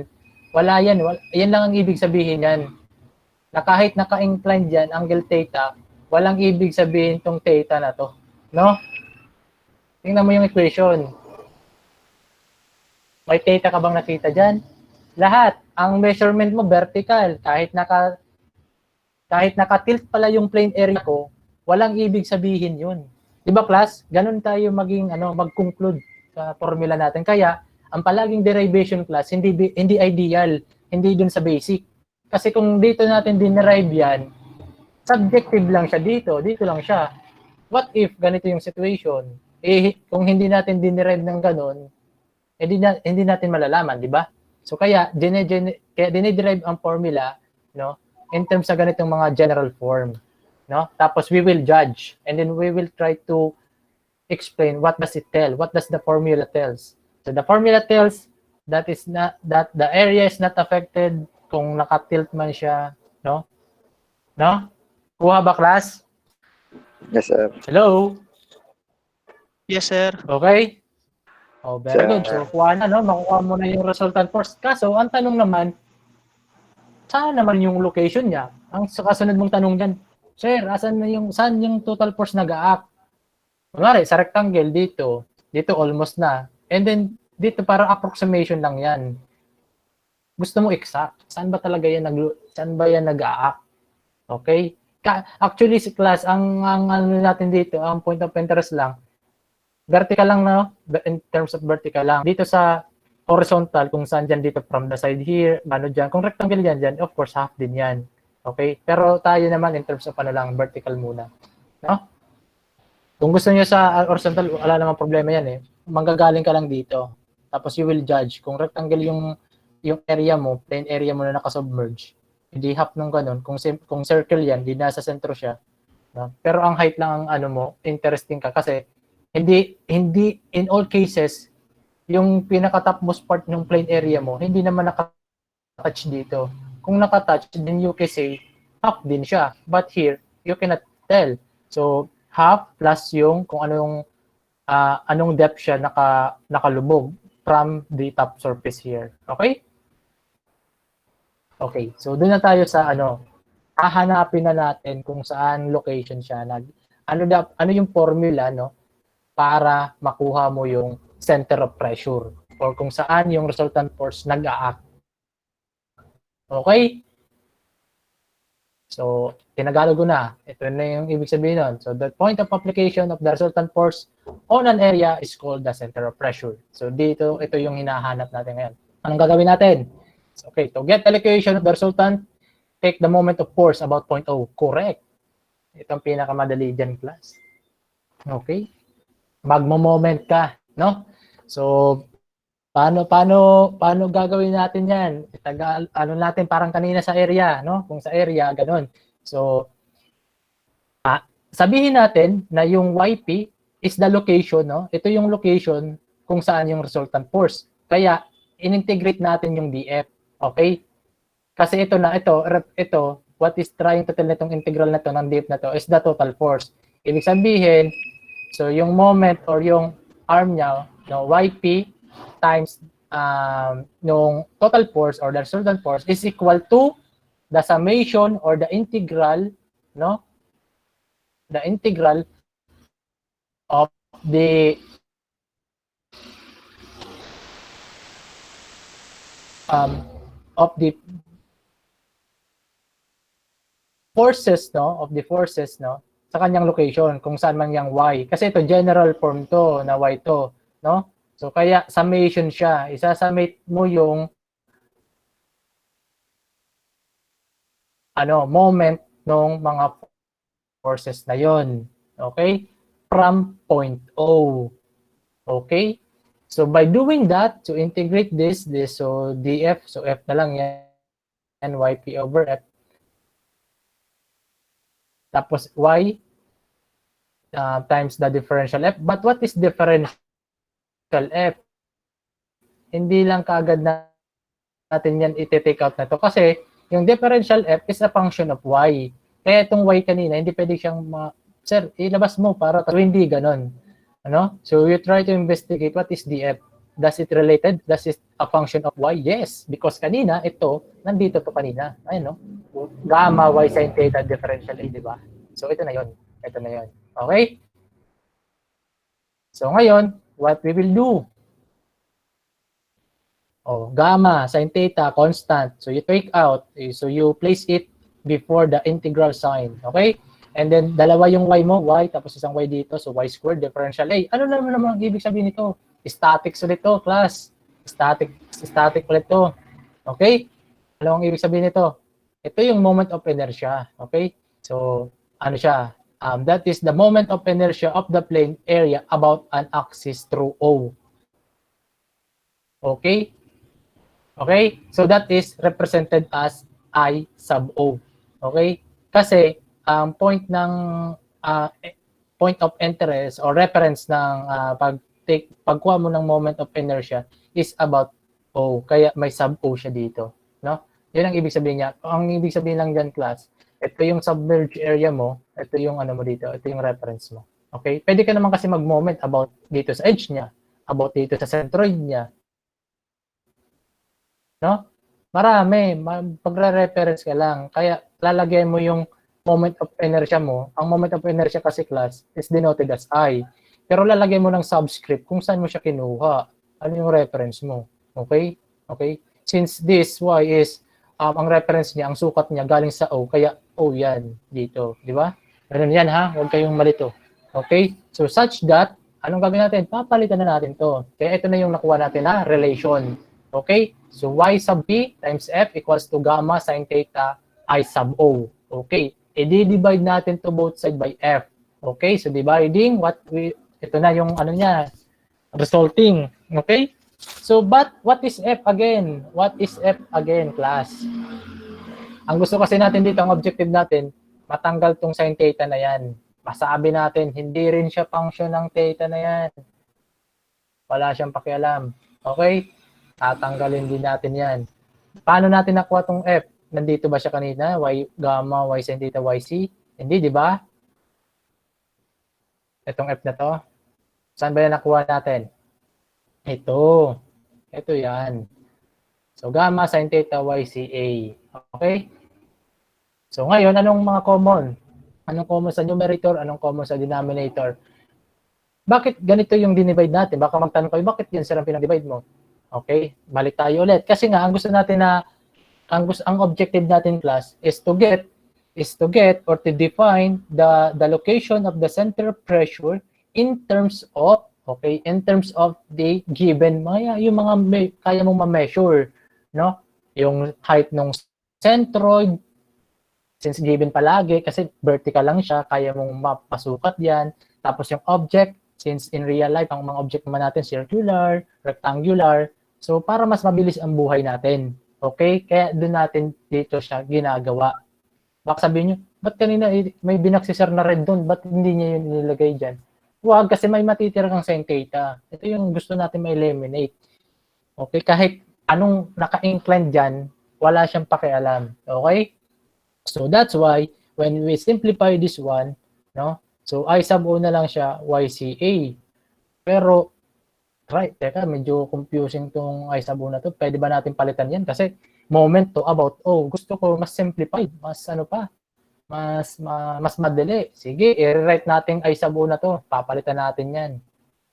Wala yan. Yan lang ang ibig sabihin yan. Na kahit naka-inclined yan, angle theta, walang ibig sabihin tong theta na to. No? Tingnan mo yung equation. May theta ka bang nakita dyan? Lahat. Ang measurement mo vertical. Kahit naka-tilt pala yung plane area ko, walang ibig sabihin yun. Di ba, class? Ganun tayo mag-conclude sa formula natin. Kaya, ang palaging derivation class, hindi ideal. Hindi dun sa basic. Kasi kung dito natin dinerive yan, subjective lang siya dito. Dito lang siya. What if ganito yung situation? Kung hindi natin dinerive ng ganun, hindi natin malalaman, di ba? So kaya dinederive ang formula, no, in terms sa ganitong mga general form, no? Tapos we will judge and then we will try to explain what does it tell, what does the formula tells. So the formula tells that the area is not affected kung naka-tilt man siya, no? No? Kuha ba, class? Yes, sir. Hello? Yes, sir. Okay? Oh, very Sir. good. So, kuha na, no? Makuha mo na yung resultant force. Kaso, ang tanong naman, saan naman yung location niya? Ang kasunod mong tanong dyan, sir, saan yung total force nag-a-act? Kunwari, sa rectangle dito almost na. And then, dito parang approximation lang yan. Gusto mo exact. Saan ba yan nag-a-act? Okay? Actually, si class, ang ano natin dito, ang point of interest lang, vertical lang, no? In terms of vertical lang. Dito sa horizontal, kung saan dyan dito from the side here, ano dyan. Kung rectangle dyan, of course, half din yan. Okay? Pero tayo naman in terms of vertical muna. No? Kung gusto niyo sa horizontal, wala namang problema yan eh. Manggagaling ka lang dito. Tapos you will judge. Kung rectangle yung area mo, plane area mo na nakasubmerge, hindi half nung ganun. Kung circle yan, hindi nasa sentro siya. No? Pero ang height lang ang interesting ka kasi hindi in all cases yung pinaka-topmost part ng plane area mo hindi naman naka-touch dito. Kung naka-touch, then you can say half din siya. But here, you cannot tell. So half plus yung kung anong depth siya nakalubog from the top surface here. Okay? Okay. So doon na tayo sa hahanapin na natin kung saan location siya. Ano yung formula, no? Para makuha mo yung center of pressure or kung saan yung resultant force nag-a-act. Okay? So, tinagalog ko na. Ito na yung ibig sabihin nun. So, the point of application of the resultant force on an area is called the center of pressure. So, ito yung hinahanap natin ngayon. Anong gagawin natin? So, okay, to get the equation of the resultant, take the moment of force about point O. Correct. Ito ang pinakamadali dyan, class. Okay? Magmo-moment ka, no? So, paano gagawin natin 'yan? Natin parang kanina sa area, no? Kung sa area ganun. So, sabihin natin na yung YP is the location, no? Ito yung location kung saan yung resultant force. Kaya in-integrate natin yung DF, okay? Kasi ito what is trying to tell nitong integral na to ng DF na to is the total force. Ibig sabihin, so yung moment or yung arm niya, no, YP times nung total force or the resultant force is equal to the summation or the integral, no? The integral of the forces, no? Sa kanyang location, kung saan man yung Y. Kasi ito, general form to, na Y to, no? So, kaya summation siya. Isa-summate mo yung moment ng mga forces na yon. Okay? From point O. Okay? So, by doing that, to integrate this, so DF, so F na lang yan, YP over F. Tapos Y times the differential F. But what is differential F? Hindi lang kaagad natin yan i-take out na to kasi yung differential f is a function of y. Kaya itong y kanina, hindi pwede siyang sir, ilabas mo para hindi ganon. Ano? So you try to investigate what is the f. Does it related? Does it a function of y? Yes, because kanina ito nandito to kanina. Ayun no. Gamma y sin theta differential a, di ba? So ito na 'yon. Ito na 'yon. Okay? So ngayon, what we will do? Oh, gamma sin theta constant. So you take out, so you place it before the integral sign. Okay? And then dalawa yung y mo, y tapos isang y dito, so y squared differential a. Ano naman ang ibig sabihin nito? Statics ulit to, class. Static ulit to. Okay? Ano ang ibig sabihin nito? Ito yung moment of inertia. Okay? So, ano siya? That is the moment of inertia of the plane area about an axis through O. Okay? Okay? So, that is represented as I sub O. Okay? Kasi, point ng point of interest or reference ng pagkuha mo ng moment of inertia is about O. Kaya may sub O siya dito. No? Yun ang ibig sabihin niya. Ang ibig sabihin lang dyan, class, ito yung submerged area mo, ito yung ano mo dito, ito yung reference mo. Okay? Pwede ka naman kasi mag-moment about dito sa edge niya, about dito sa centroid niya. No? Marami. Pagre-reference ka lang. Kaya lalagyan mo yung moment of inertia mo. Ang moment of inertia kasi, class, is denoted as I. Pero lalagay mo ng subscript kung saan mo siya kinuha. Ano yung reference mo? Okay? Okay? Since this y is, ang reference niya, ang sukat niya galing sa O, kaya O yan dito. Di ba? Ganun yan ha? Huwag kayong malito. Okay? So such that, anong gagawin natin? Papalitan na natin to. Kaya ito na yung nakuha natin na relation. Okay? So y sub b times f equals to gamma sin theta I sub O. Okay? I-divide natin to both side by f. Okay? So dividing ito na yung ano niya, resulting. Okay? So, but what is f again? What is f again, class? Ang gusto kasi natin dito, ang objective natin, matanggal tong sin theta na yan. Masabi natin, hindi rin siya function ng theta na yan. Wala siyang pakialam. Okay? Tatanggalin din natin yan. Paano natin nakuha tong f? Nandito ba siya kanina? Y gamma, y sin theta, yc? Hindi, di ba? Itong f na to. Saan ba yan nakuha natin? Ito. Ito yan. So, gamma sin theta yca. Okay? So, ngayon, anong mga common? Anong common sa numerator? Anong common sa denominator? Bakit ganito yung dinivide natin? Baka magtanong kayo, bakit yan sir ang pinag-divide mo? Okay? Balik tayo ulit. Kasi nga, ang gusto natin na, ang objective natin, class, is to get or to define the location of the center of pressure in terms of the given yung mga kaya mong ma-measure, no? Yung height ng centroid, since given palagi kasi vertical lang siya, kaya mong mapasukat yan. Tapos yung object, since in real life ang mga object naman natin circular, rectangular, so para mas mabilis ang buhay natin. Okay? Kaya doon natin dito siya ginagawa. Baka sabihin nyo, ba't kanina may binaksisar na red doon? Ba't hindi niya yun nilagay dyan? Huwag, kasi may matitira kang sin theta. Ito yung gusto natin ma-eliminate. Okay? Kahit anong naka-incline dyan, wala siyang pakialam. Okay? So that's why, when we simplify this one, no? So I sub O na lang siya, yca. Pero, teka, medyo confusing tong I sub O na to. Pwede ba natin palitan yan? Kasi moment to about O. Gusto ko mas simplified, mas ano pa, mas madali. Sige, i-rewrite natin I sub O na to. Papalitan natin yan.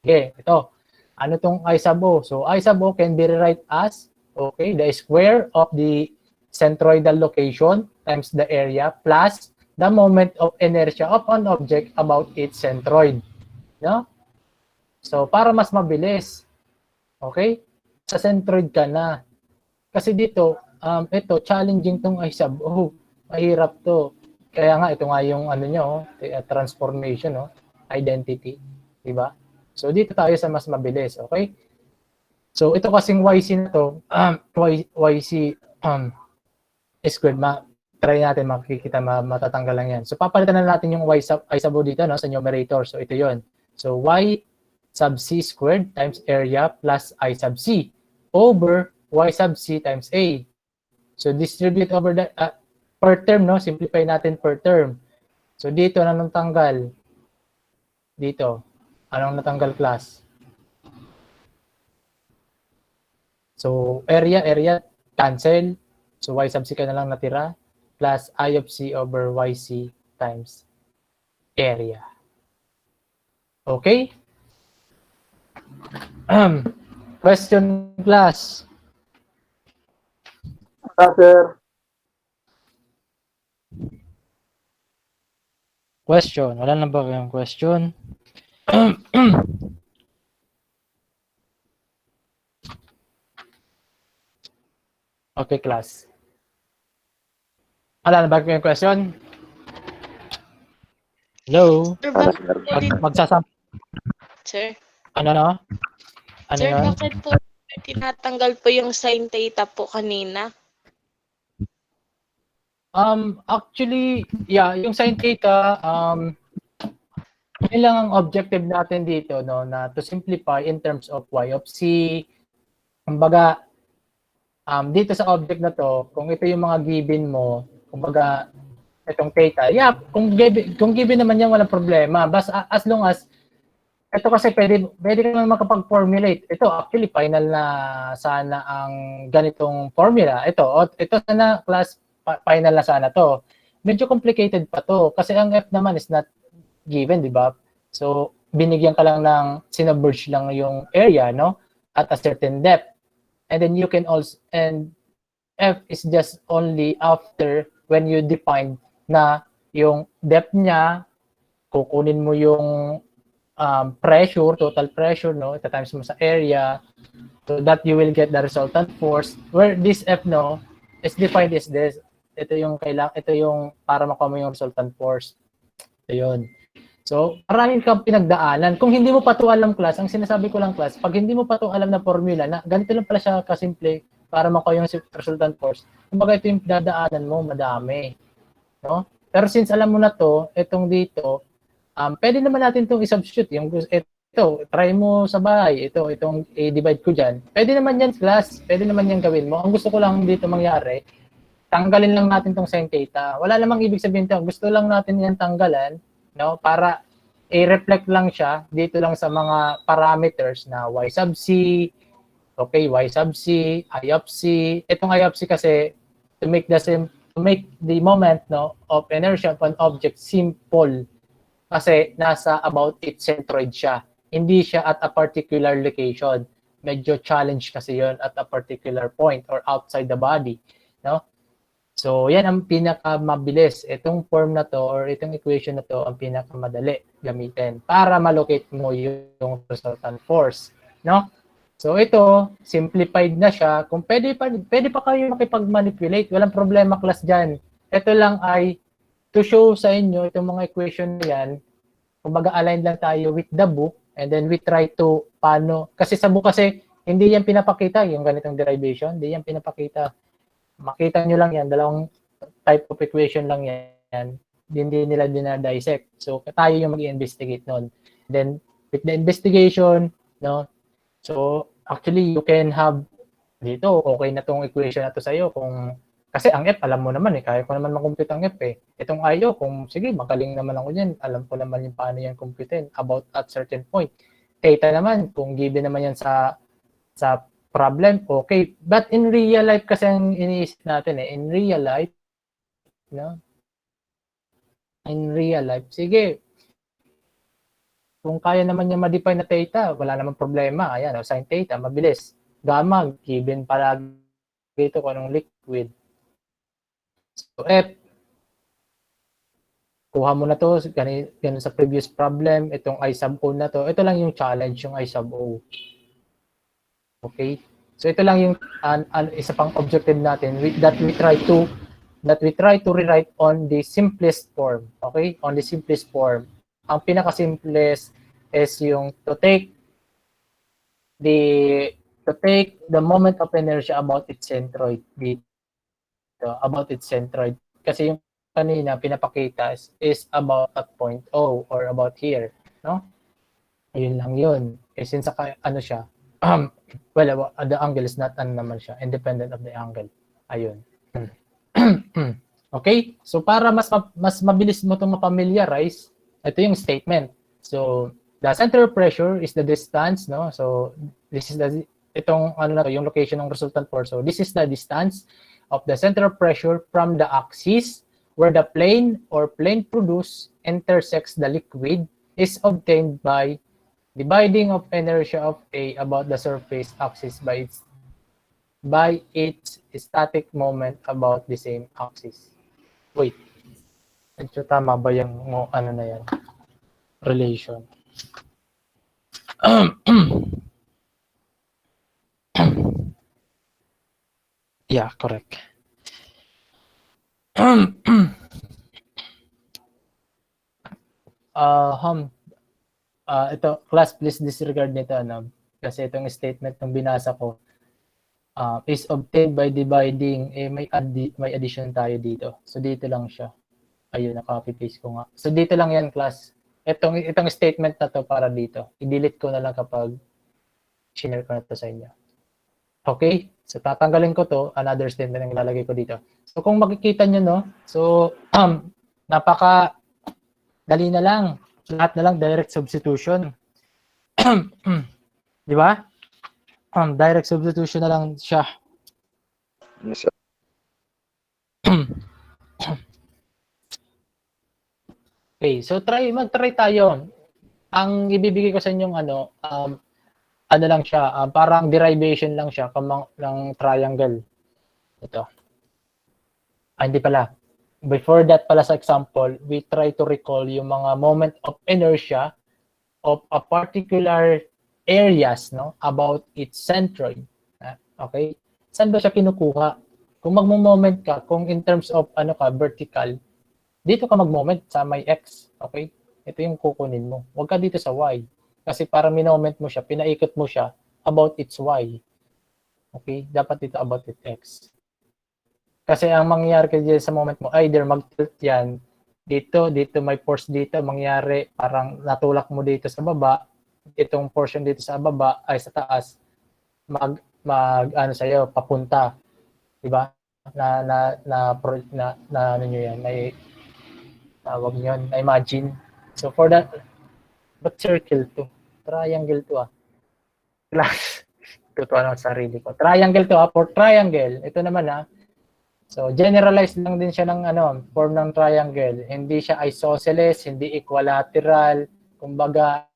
Okay, ito. Ano tong I sub O? So, I sub O can be rewrite as, okay, the square of the centroidal location times the area plus the moment of inertia of an object about its centroid. No? So, para mas mabilis. Okay? Sa centroid ka na. Kasi dito, ito, challenging tong I sub O. Mahirap to. Kaya nga, ito nga yung ano nyo, transformation, identity. Diba? So, dito tayo sa mas mabilis. Okay? So, ito kasing YC na to, YC squared, try natin makikita, matatanggal lang yan. So, papalitan na natin yung I sub O dito, no, sa numerator. So, ito yon. So, Y sub C squared times area plus I sub C over y sub c times a. So distribute over the per term, no? Simplify natin per term. So dito anong tanggal? Dito. Anong natanggal class? So area cancel. So y sub c ka na lang natira plus I of c over yc times area. Okay? Question class. Sir. Question. Wala na ba kayong question? Okay, class. Wala na ba kayong question? Hello? Sir, Para bakit sir. po din, Magsasam... sir? Ano no? Ano Sir, yun? bakit po tinatanggal po yung sin theta po kanina? Actually, yeah, yung sin theta, yun lang ang objective natin dito, no, na to simplify in terms of y of c. Kumbaga, dito sa object na to, kung ito yung mga given mo, kumbaga, itong theta, yeah, kung given naman yan, walang problema. Basta as long as, ito kasi pwede ka naman makapag-formulate. Ito, actually, final na sana ang ganitong formula. Ito sana, class, final na sana to. Medyo complicated pa to. Kasi ang f naman is not given, di ba? So, binigyan ka lang ng, sinubmerge lang yung area, no? At a certain depth. And then you can also, and f is just only after when you define na yung depth niya, kukunin mo yung pressure, total pressure, no? Ita-times mo sa area, so that you will get the resultant force, where this f, no, is defined as this. Ito yung para makuha mo yung resultant force. Ito yun. So, maraming kang pinagdaanan. Kung hindi mo pa ito alam, class, ang sinasabi ko lang, class, pag hindi mo pa ito alam na formula, na ganito lang pala siya kasimple para makuha yung resultant force, kumbaga ito yung dadaanan mo, madami. No? Pero since alam mo na to, itong dito, pwede naman natin itong i-substitute. Ito, try mo sa bahay. Itong i-divide ko dyan. Pwede naman yan, class. Pwede naman yan gawin mo. Ang gusto ko lang dito mangyari, tanggalin lang natin itong sin theta. Wala namang ibig sabihin ito. Gusto lang natin yan tanggalan, no? Para i-reflect lang siya dito lang sa mga parameters na y sub c, okay, y sub c, I of c. Itong I of c kasi to make the moment, no, of inertia of an object simple. Kasi nasa about its centroid siya. Hindi siya at a particular location. Medyo challenge kasi yon at a particular point or outside the body, no? So, yan ang pinakamabilis. Itong form na to or itong equation na to ang pinakamadali gamitin para malocate mo yung resultant force, no? So, ito, simplified na siya. Kung pwede pa kayo makipag-manipulate, walang problema, class dyan. Ito lang ay to show sa inyo itong mga equation na yan, kumbaga align lang tayo with the book and then we try to kasi sa book kasi hindi yan pinapakita yung ganitong derivation, hindi yan pinapakita. Makita nyo lang yan, dalawang type of equation lang yan, hindi nila dinadissect. So tayo yung mag-investigate nun. Then with the investigation, no, so actually you can have dito, okay na tong equation na to sa'yo kung kasi ang F, alam mo naman kaya ko naman makompute ang F Itong IO, kung sige, magaling naman ako dyan, alam ko naman yung paano yan computein about at certain point. Theta naman, kung given naman yan sa problem, okay. But in real life kasi ang iniisip natin in real life, no? In real life, sige, kung kaya naman niya ma-define na theta, wala namang problema. Ayan, sin theta, mabilis. Gamma, given palagi dito kung anong liquid. So, F, kuha mo na to, ganun sa previous problem, itong I sub O na to, ito lang yung challenge, yung I sub O. Okay? So, ito lang yung isa pang objective natin that we try to rewrite on the simplest form. Okay? On the simplest form. Ang pinaka-simplest is yung to take the moment of inertia about its centroid dito. About its centroid. Kasi yung kanina pinapakita is about at point O or about here, no? Ayun lang yun. Since ano siya, well, the angle is not naman siya, independent of the angle. Ayun. Okay? So para mas mabilis mo 'tong ma-familiarize, ito yung statement. So the center of pressure is the distance, no? So this is itong yung location ng resultant force. So this is the distance of the center of pressure from the axis where the plane or plane produced intersects the liquid is obtained by dividing of inertia of A about the surface axis by its static moment about the same axis. Wait. Ito tama ba yung na yan? Relation. Yeah, correct. Ito, class, please disregard nito, kasi itong statement ng binasa ko is obtained by dividing, may addition tayo dito. So, dito lang siya. Ayun, na-copy paste ko nga. So, dito lang yan, class. Itong statement na to para dito. I-delete ko na lang kapag share ko na to sa inyo. Okay? So, tatanggalin ko to, another statement ang ilalagay ko dito. So, kung makikita nyo, no? So, napaka dali na lang. Lahat na lang direct substitution. Di ba? Direct substitution na lang siya. Yes, sir. Okay, so mag-try tayo. Ang ibibigay ko sa inyong ano lang siya, parang derivation lang siya ng triangle. Ito. Hindi pala. Before that pala sa example, we try to recall yung mga moment of inertia of a particular areas, no, about its centroid. Okay? Saan ba siya kinukuha? Kung magmo-moment ka, kung in terms of vertical, dito ka mag-moment sa may X. Okay? Ito yung kukunin mo. Huwag ka dito sa Y. Kasi para minoment mo siya, pinaikot mo siya about its Y. Okay? Dapat dito about its X. Kasi ang mangyayari kasi sa moment mo, either mag-tilt yan, dito may force dito, mangyayari, parang natulak mo dito sa baba, itong portion dito sa baba, ay sa taas, sa'yo, papunta. Diba? Ano nyo yan, tawag nyo yan, na-imagine. So for that, but circle to? Triangle to Class. Tutuwa ng sarili ko. Triangle to for triangle. Ito naman So, generalized lang din siya ng form ng triangle. Hindi siya isosceles, hindi equilateral. Kumbaga,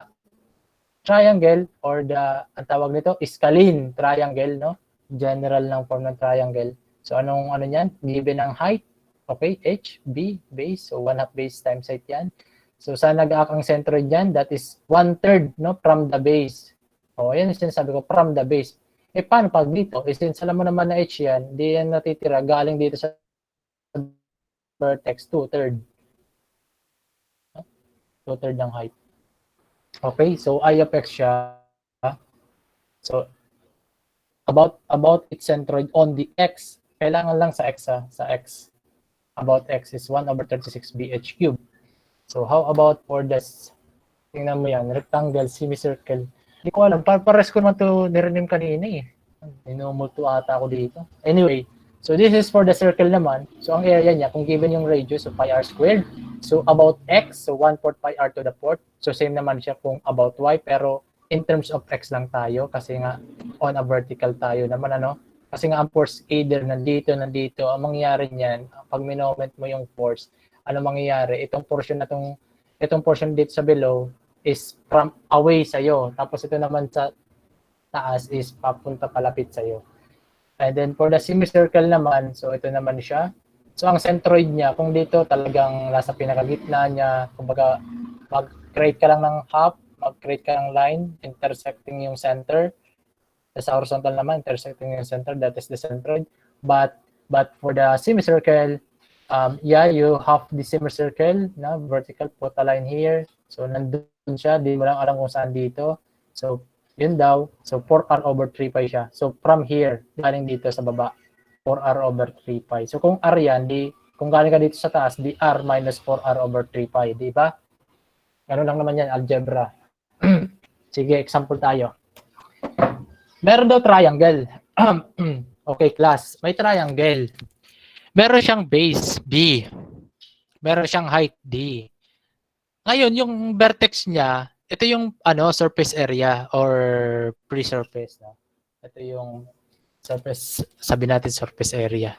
triangle or ang tawag nito, scalene triangle, no? General ng form ng triangle. So, anong yan? Given ang height. Okay, h, b, base. So, 1/2 base times height yan. So, saan nag-aak ang centroid yan? That is 1/3, no? From the base. Yan yung sinasabi ko, from the base. Paano pag dito? Since alam mo naman na h yan, di yan natitira galing dito sa vertex 2/3. 2/3 ng height. Okay, so I of x siya. So, about its centroid on the x. Kailangan lang sa x, sa x. About x is 1/36 bh cubed. So, how about for this? Tingnan mo yan, rectangle, semicircle. Hindi ko alam, pares ko naman ito nirenim kanina Minumulto ata ako dito. Anyway, so this is for the circle naman. So ang area niya, kung given yung radius of pi r squared, so about x, so 1/4 pi r to the 4th. So same naman siya kung about y, pero in terms of x lang tayo kasi nga on a vertical tayo naman Kasi nga ang force either nandito. Ang mangyayari niyan, pag minoment mo yung force, ano mangyayari? Itong portion dito sa below is from away sa'yo. Tapos ito naman sa taas is papunta palapit sa'yo. And then for the semicircle naman, so ito naman siya. So ang centroid niya, kung dito talagang nasa pinakagitna niya, kumbaga mag-create ka lang ng half, mag-create ka ng line, intersecting yung center. Sa horizontal naman, intersecting yung center, that is the centroid. But for the semicircle, you have the semicircle, vertical, put a line here. So nandun siya, di mo lang alam kung saan dito. So yun daw. So 4r over 3 pi siya. So from here, galing dito sa baba, 4r over 3 pi. So kung r yan, kung galing ka dito sa taas, di r minus 4r over 3 pi. Di ba? Ganun lang naman yan, algebra. Sige, example tayo. Meron daw triangle. Okay, class. May triangle. Meron siyang base, B. Meron siyang height, D. Ngayon, yung vertex niya, ito yung surface area or pre-surface. No? Ito yung surface, sabi natin surface area.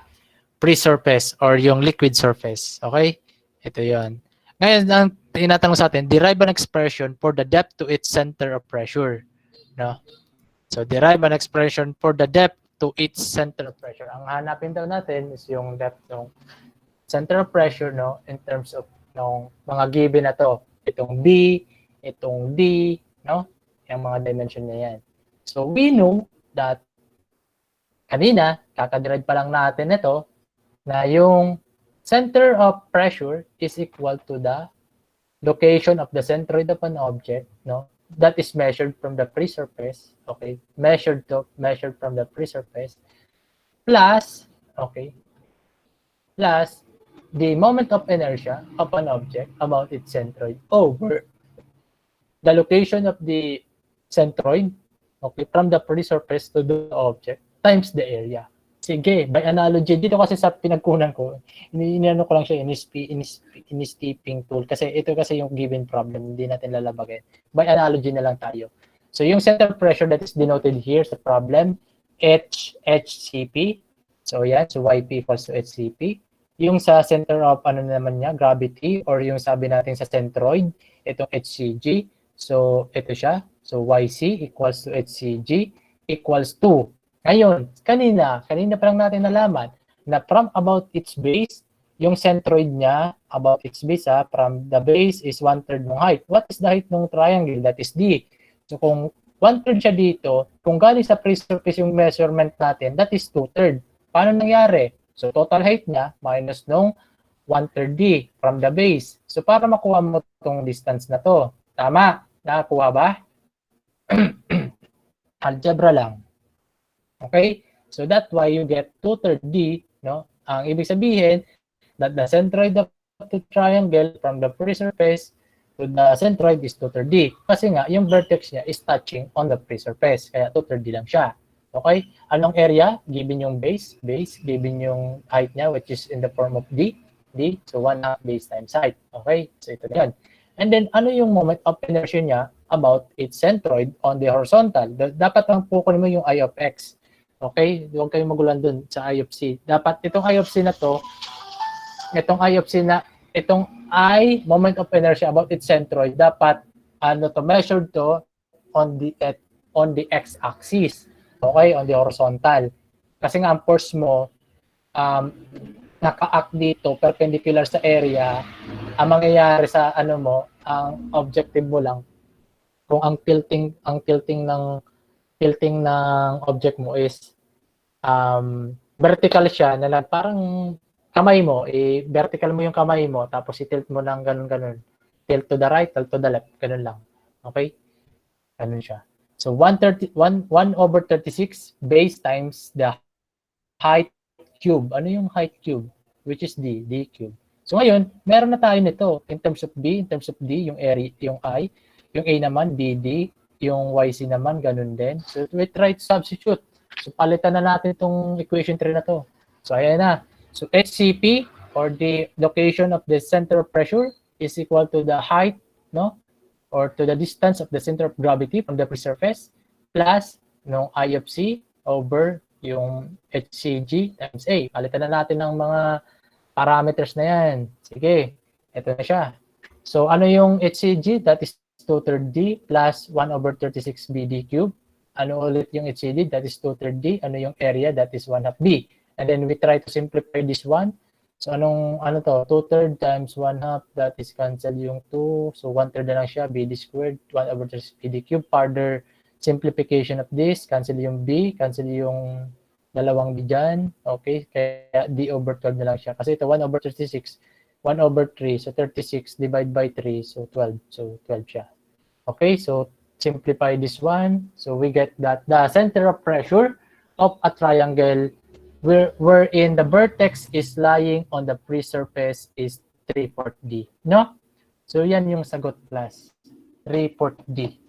Pre-surface or yung liquid surface. Okay? Ito yon. Ngayon, ang tinatanong sa atin, derive an expression for the depth to its center of pressure. No? So, derive an expression for the depth to its center of pressure. Ang hanapin daw natin is yung depth ng center of pressure, no, in terms of ng mga given na to. Itong B, itong D, no? Yung mga dimension niya yan. So, we know that kanina, kakaderive pa lang natin ito, na yung center of pressure is equal to the location of the centroid of an object, no? That is measured from the free surface, okay? Measured from the free surface, plus, okay, plus the moment of inertia of an object about its centroid over the location of the centroid, okay, from the free surface to the object times the area. Sige, by analogy, dito kasi sa pinagkunan ko, iniano ko lang siya, in-steeping tool. Kasi ito kasi yung given problem, hindi natin lalabagin. By analogy na lang tayo. So yung center of pressure that is denoted here sa problem, HCP. So yan, so YP equals to HCP. Yung sa center of naman niya, gravity, or yung sabi natin sa centroid, itong HCG. So ito siya. So YC equals to HCG equals to. Ngayon, kanina pa lang natin nalaman na from about its base, yung centroid niya about its base, from the base is 1/3 ng height. What is the height ng triangle? That is D. So kung 1/3 siya dito, kung galing sa free surface yung measurement natin, that is 2/3. Paano nangyari? So total height niya minus nung 1/3 D from the base. So para makuha mo itong distance na to, tama? Nakakuha ba? Algebra lang. Okay? So that's why you get 2/3 D, no? Ang ibig sabihin that the centroid of the triangle from the free surface to the centroid is 2/3 D. Kasi nga, yung vertex niya is touching on the free surface. Kaya 2/3 D lang siya. Okay? Anong area? Given yung base, given yung height niya, which is in the form of D. So 1/2 base times height. Okay? So ito na yun. And then, ano yung moment of inertia niya about its centroid on the horizontal? Dapat ang pukunin mo yung I of X. Okay? Huwag kayong magulan dun sa I of C. Dapat itong I of C na to, itong I, moment of inertia about its centroid, dapat measured to on the x-axis. Okay? On the horizontal. Kasi nga ang force mo, naka-act dito, perpendicular sa area, ang mangyayari sa ang objective mo lang, kung ang tilting ng object mo is vertical siya, na lang, parang kamay mo, vertical mo yung kamay mo, tapos i-tilt mo ng ganun. Tilt to the right, tilt to the left, ganun lang. Okay? Ganun siya. So 1/36 base times the height cube. Ano yung height cube? Which is D cube. So ngayon, meron na tayo nito in terms of B, in terms of D, yung area, yung I, yung A naman, BD, yung YC naman, ganun din. So we try to substitute. So palitan na natin itong equation 3 na to. So ayan na. So HCP, or the location of the center of pressure, is equal to the height, no? Or to the distance of the center of gravity from the free surface, plus nung I of C over yung HCG times A. Palitan na natin ng mga parameters na yan. Sige, ito na siya. So ano yung HCG? That is 2/3 D plus 1/36 BD cube. Ano ulit yung HCD? That is 2/3 D. Ano yung area? That is 1/2 B. And then we try to simplify this one. So ano to? 2/3 times 1/2, that is cancel yung 2. So 1/3 na lang siya, BD squared, 1/36 BD cube. Further simplification of this, cancel yung B, cancel yung dalawang B dyan. Okay, kaya D over 12 na lang siya. Kasi ito 1/36, 1/3, so 36 divide by 3, so 12. So 12 siya. Okay, so simplify this one. So we get that the center of pressure of a triangle wherein the vertex is lying on the free surface is 3/4 D. No? So yan yung sagot, class. 3/4 D.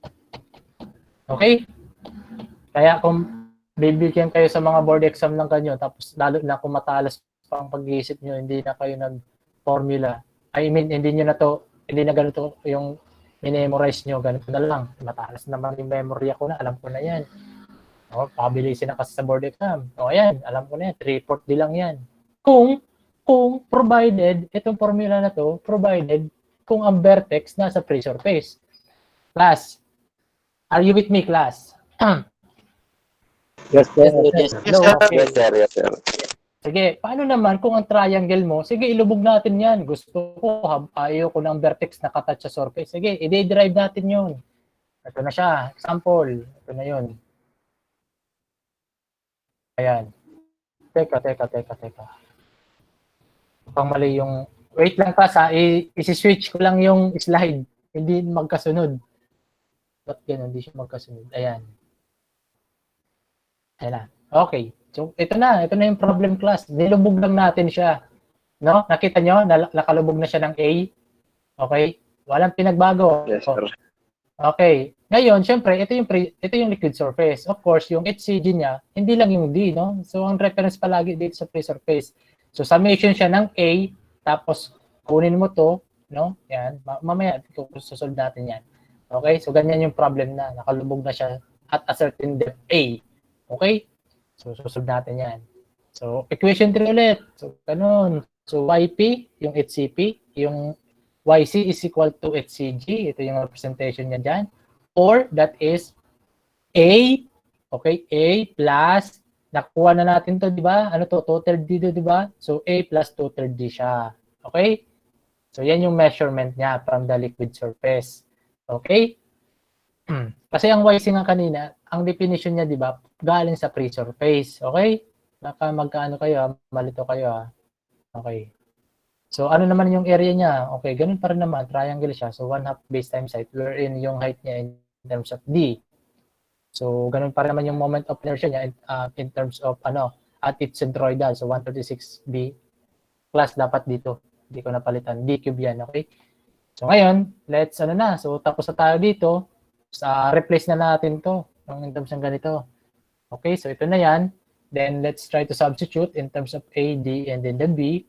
Okay? Kaya kung bibigyan kayo sa mga board exam ng kanyo, tapos lalo na kung matalas pa ang pag-iisip nyo, hindi na kayo nag-formula. I mean, hindi na ganito yung minemorize nyo, ganito na lang. Matalas naman yung memory ko na, alam ko na yan. O, pabilisin na kasi sa board exam. O, ayan, alam ko na yan, 3/4 lang yan. Kung provided, itong formula na to, provided kung ang vertex nasa free surface. Class, are you with me, class? Yes, sir. Yes, Hello, sir. okay. Yes, sir. Yes, sir. Sige, paano naman kung ang triangle mo, sige, ilubog natin yan. Gusto ko, ayaw ko ng vertex na katouch sa surface. Sige, i-derive natin yun. Ito na siya. Example. Ito na yun. Ayan. Teka. Pang mali yung... Wait lang pa sa isi-switch ko lang yung slide. Hindi magkasunod. Ba't ganun? Hindi siya magkasunod. Ayan. Ayan na. Okay. So, ito na yung problem class. Nilubog lang natin siya. No? Nakita nyo? Nakalubog na siya ng A. Okay? Walang pinagbago. Yes, sir. Okay. Ngayon, syempre, ito yung liquid surface. Of course, yung HCG niya, hindi lang yung D, no? So, ang reference palagi dito sa free surface. So, summation siya ng A, tapos kunin mo to, no? Yan. Mamaya, susolve natin yan. Okay? So, ganyan yung problem na. Nakalubog na siya at a certain depth A. Okay? So, susunod natin yan. So, equation 3 ulit. So, ganun. So, YP, yung HCP, yung YC is equal to HCG. Ito yung representation niya dyan. Or, that is A, okay, A plus, nakuha na natin to, di ba? Ano to? Total D, di ba? So, A plus total D siya. Okay? So, yan yung measurement niya from the liquid surface. Okay? Kasi ang YC nga kanina, ang definition niya, di ba, galing sa free surface. Okay? Baka magkaano kayo, malito kayo. Okay. So, ano naman yung area niya? Okay, ganun pa rin naman. Triangle siya. So, 1/2 base times height, wherein yung height niya in terms of D. So, ganun pa rin naman yung moment of inertia niya in terms of, at its centroidal. So, 136B plus dapat dito. Hindi ko napalitan. D cube yan. Okay? So, ngayon, let's, So, tapos na tayo dito. Replace na natin to in terms ng ganito. Okay, so ito na yan. Then let's try to substitute in terms of A, D, and then the B.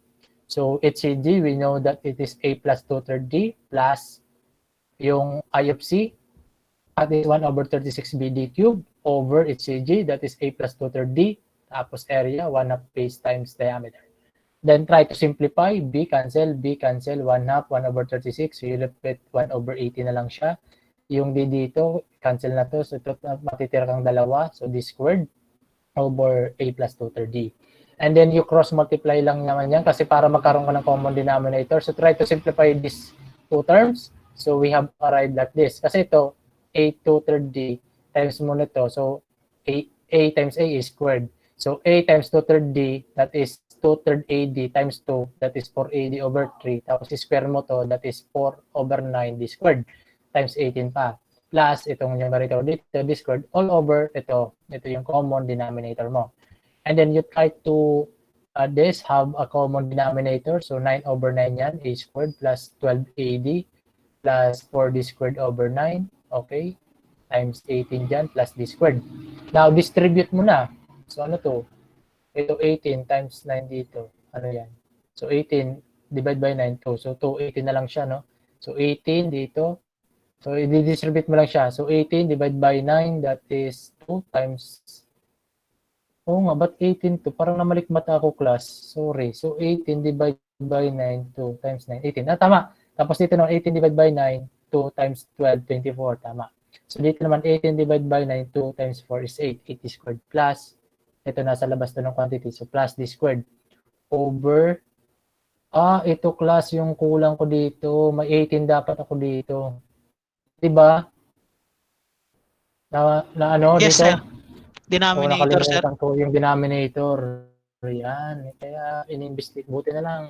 So HCG, we know that it is A plus 2/3 D plus yung I of C at is 1/36 BD cube over HCG, that is A plus 2/3 D, tapos area, 1/2 base times diameter. Then try to simplify, B cancel, 1/2, 1/36, so you left with 1/80 na lang siya. Yung D dito, cancel na to. So, ito matitira kang dalawa. So, D squared over A plus 2/3 D. And then, you cross-multiply lang naman yan kasi para magkaroon ka ng common denominator. So, try to simplify these two terms. So, we have arrived at this. Kasi ito, A 2/3 D times mo nito. So, A times A is squared. So, A times 2/3 D, that is 2/3 AD times 2, that is 4AD over 3. Tapos, square mo to, that is 4/9 D squared. Times 18 pa. Plus, itong numerator dito, D squared, all over ito. Ito yung common denominator mo. And then you try to this, have a common denominator. So, 9/9 yan, A squared plus 12AD plus 4D squared over 9. Okay? Times 18 dyan plus D squared. Now, distribute mo na. So, ano to? Ito 18 times 9 dito. Ano yan? So, 18 divide by 9 to. So, 18 na lang siya, no? So, 18 dito. So, i-distribute mo lang siya. So, 18 divided by 9, that is 2 times... Oo nga, ba't 18 to? Parang namalikmat ako, class. Sorry. So, 18 divided by 9, 2 times 9, 18. Tama. Tapos dito naman, 18 divided by 9, 2 times 12, 24. Tama. So, dito naman, 18 divided by 9, 2 times 4 is 8. 80 squared plus, ito nasa labas to ng quantity. So, plus D squared over... ito, class, yung kulang ko dito. May 18 dapat ako dito. Diba? Na ano Yes, dito? sir. Denominator, sir. Nakalimutan ko yung denominator. Yan. Kaya in-investigate. Buti na lang.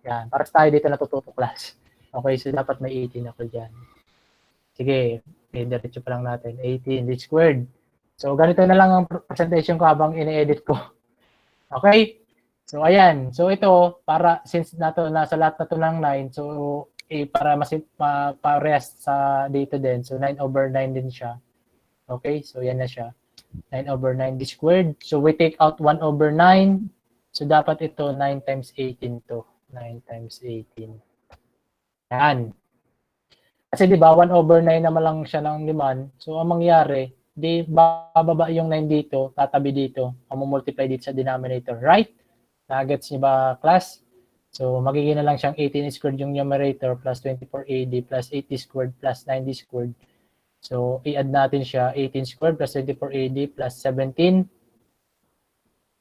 Yan. Para tayo dito natututo, class. Okay, so dapat may 18 ako dyan. Sige. Diretso pa lang natin. 18 D squared. So, ganito na lang ang presentation ko habang ini-edit ko. Okay? So, ayan. So, ito, para, since nasa lahat na to ng 9, so, para parehas sa dito din. So, 9/9 din siya. Okay? So, yan na siya. 9 over 9 d squared. So we take out 1 over 9. So dapat ito 9 times 18 to. 9 times 18. Yan. Kasi di ba 1 over 9 naman lang siya ng liman. So ang mangyari, di bababa yung 9 dito, tatabi dito, multiply dito sa denominator, right? Nagets niyo ba, class? So magiging na lang siyang 18 squared yung numerator plus 24AD plus 80 squared plus 9D squared. So i-add natin siya, 18 squared plus 24AD plus 17.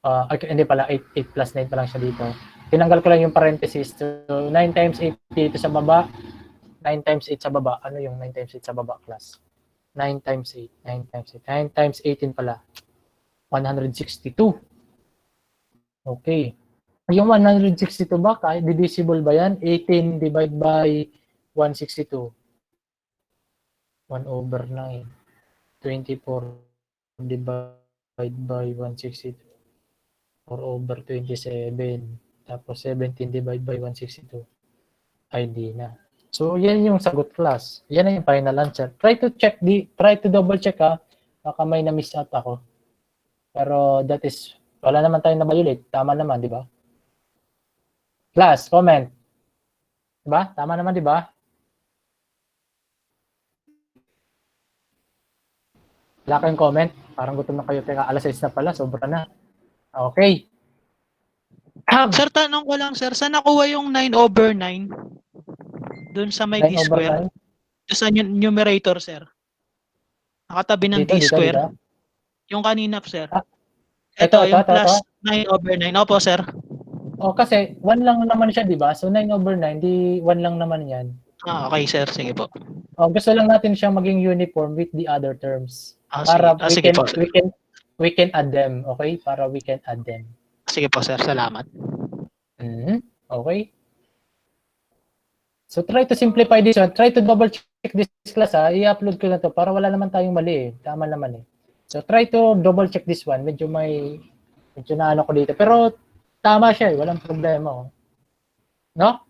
Okay, hindi pala, 8 plus 9 pa lang siya dito. Tinanggal ko lang yung parenthesis. So 9 times 8 dito sa baba, 9 times 8 sa baba. Ano yung 9 times 8 sa baba, class? 9 times 8, 9 times 8, 9 times 18 pala. 162. Okay. Yung 162 ba, divisible ba yan? 18 divided by 162. 1 over 9. 24 divided by 162. 4 over 27. Tapos 17 divided by 162. Ay, di na. So, yan yung sagot, class. Yan na yung final answer. Try to double check, ha. Baka may na-miss out ako. Pero that is, wala naman tayong na-violate. Tama naman, di ba? Class, comment. Diba? Tama naman, di ba? Wala kayong comment? Parang gutom na kayo. Teka, alas 6 na pala. Sobra na. Okay. Sir, tanong ko lang, sir, saan nakuha yung 9 over 9? Doon sa may 9 D over square? 9. Doon sa numerator, sir. Nakatabi ng D square. Dito. Yung kanina, sir. Ah, Ito, ito, yung ito, plus ito. 9 over 9. Opo, sir. O, kasi 1 lang naman siya, di ba? So, 9 over 9, di 1 lang naman yan. Okay, sir. Sige po. O, gusto lang natin siyang maging uniform with the other terms. Sige, Para sige po. we can add them, okay? Para we can add them. Sige po, sir. Salamat. Okay. So try to simplify this one. Try to double check this class, ha. I-upload ko na to para wala naman tayong mali, eh. Tama naman, eh. So try to double check this one. Medyo na ano ko dito. Pero tama siya, eh. Walang problema, oh. No?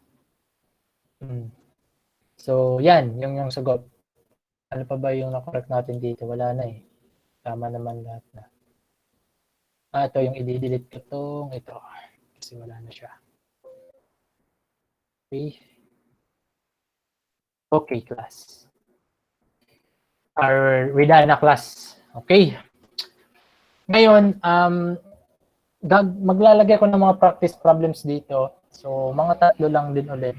So yan, yung sagot. Ano pa ba yung na-correct natin dito? Wala na, eh. Tama naman lahat na. Ito yung i-delete ko tong ito. Kasi wala na siya. Okay. Okay, class. We're done na, class. Okay. Ngayon, maglalagay ko ng mga practice problems dito. So, mga 3 lang din ulit.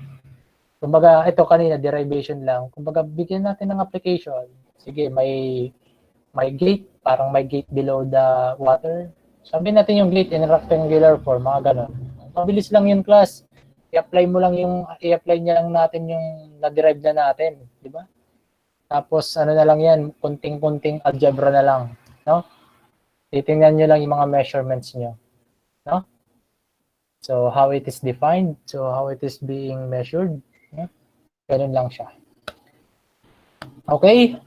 Kumbaga, ito kanina, derivation lang. Kumbaga, bigyan natin ng application. Sige, may gate, parang may gate below the water. Sabihin natin yung gate in rectangular form, mga ganon. Mabilis lang yun, class. I-apply niya lang natin yung na-derive na natin, di ba? Tapos ano na lang yan, kunting-kunting algebra na lang, no? Titingnan niyo lang yung mga measurements niyo, no? So how it is defined, so how it is being measured, no? Ganun lang siya. Okay?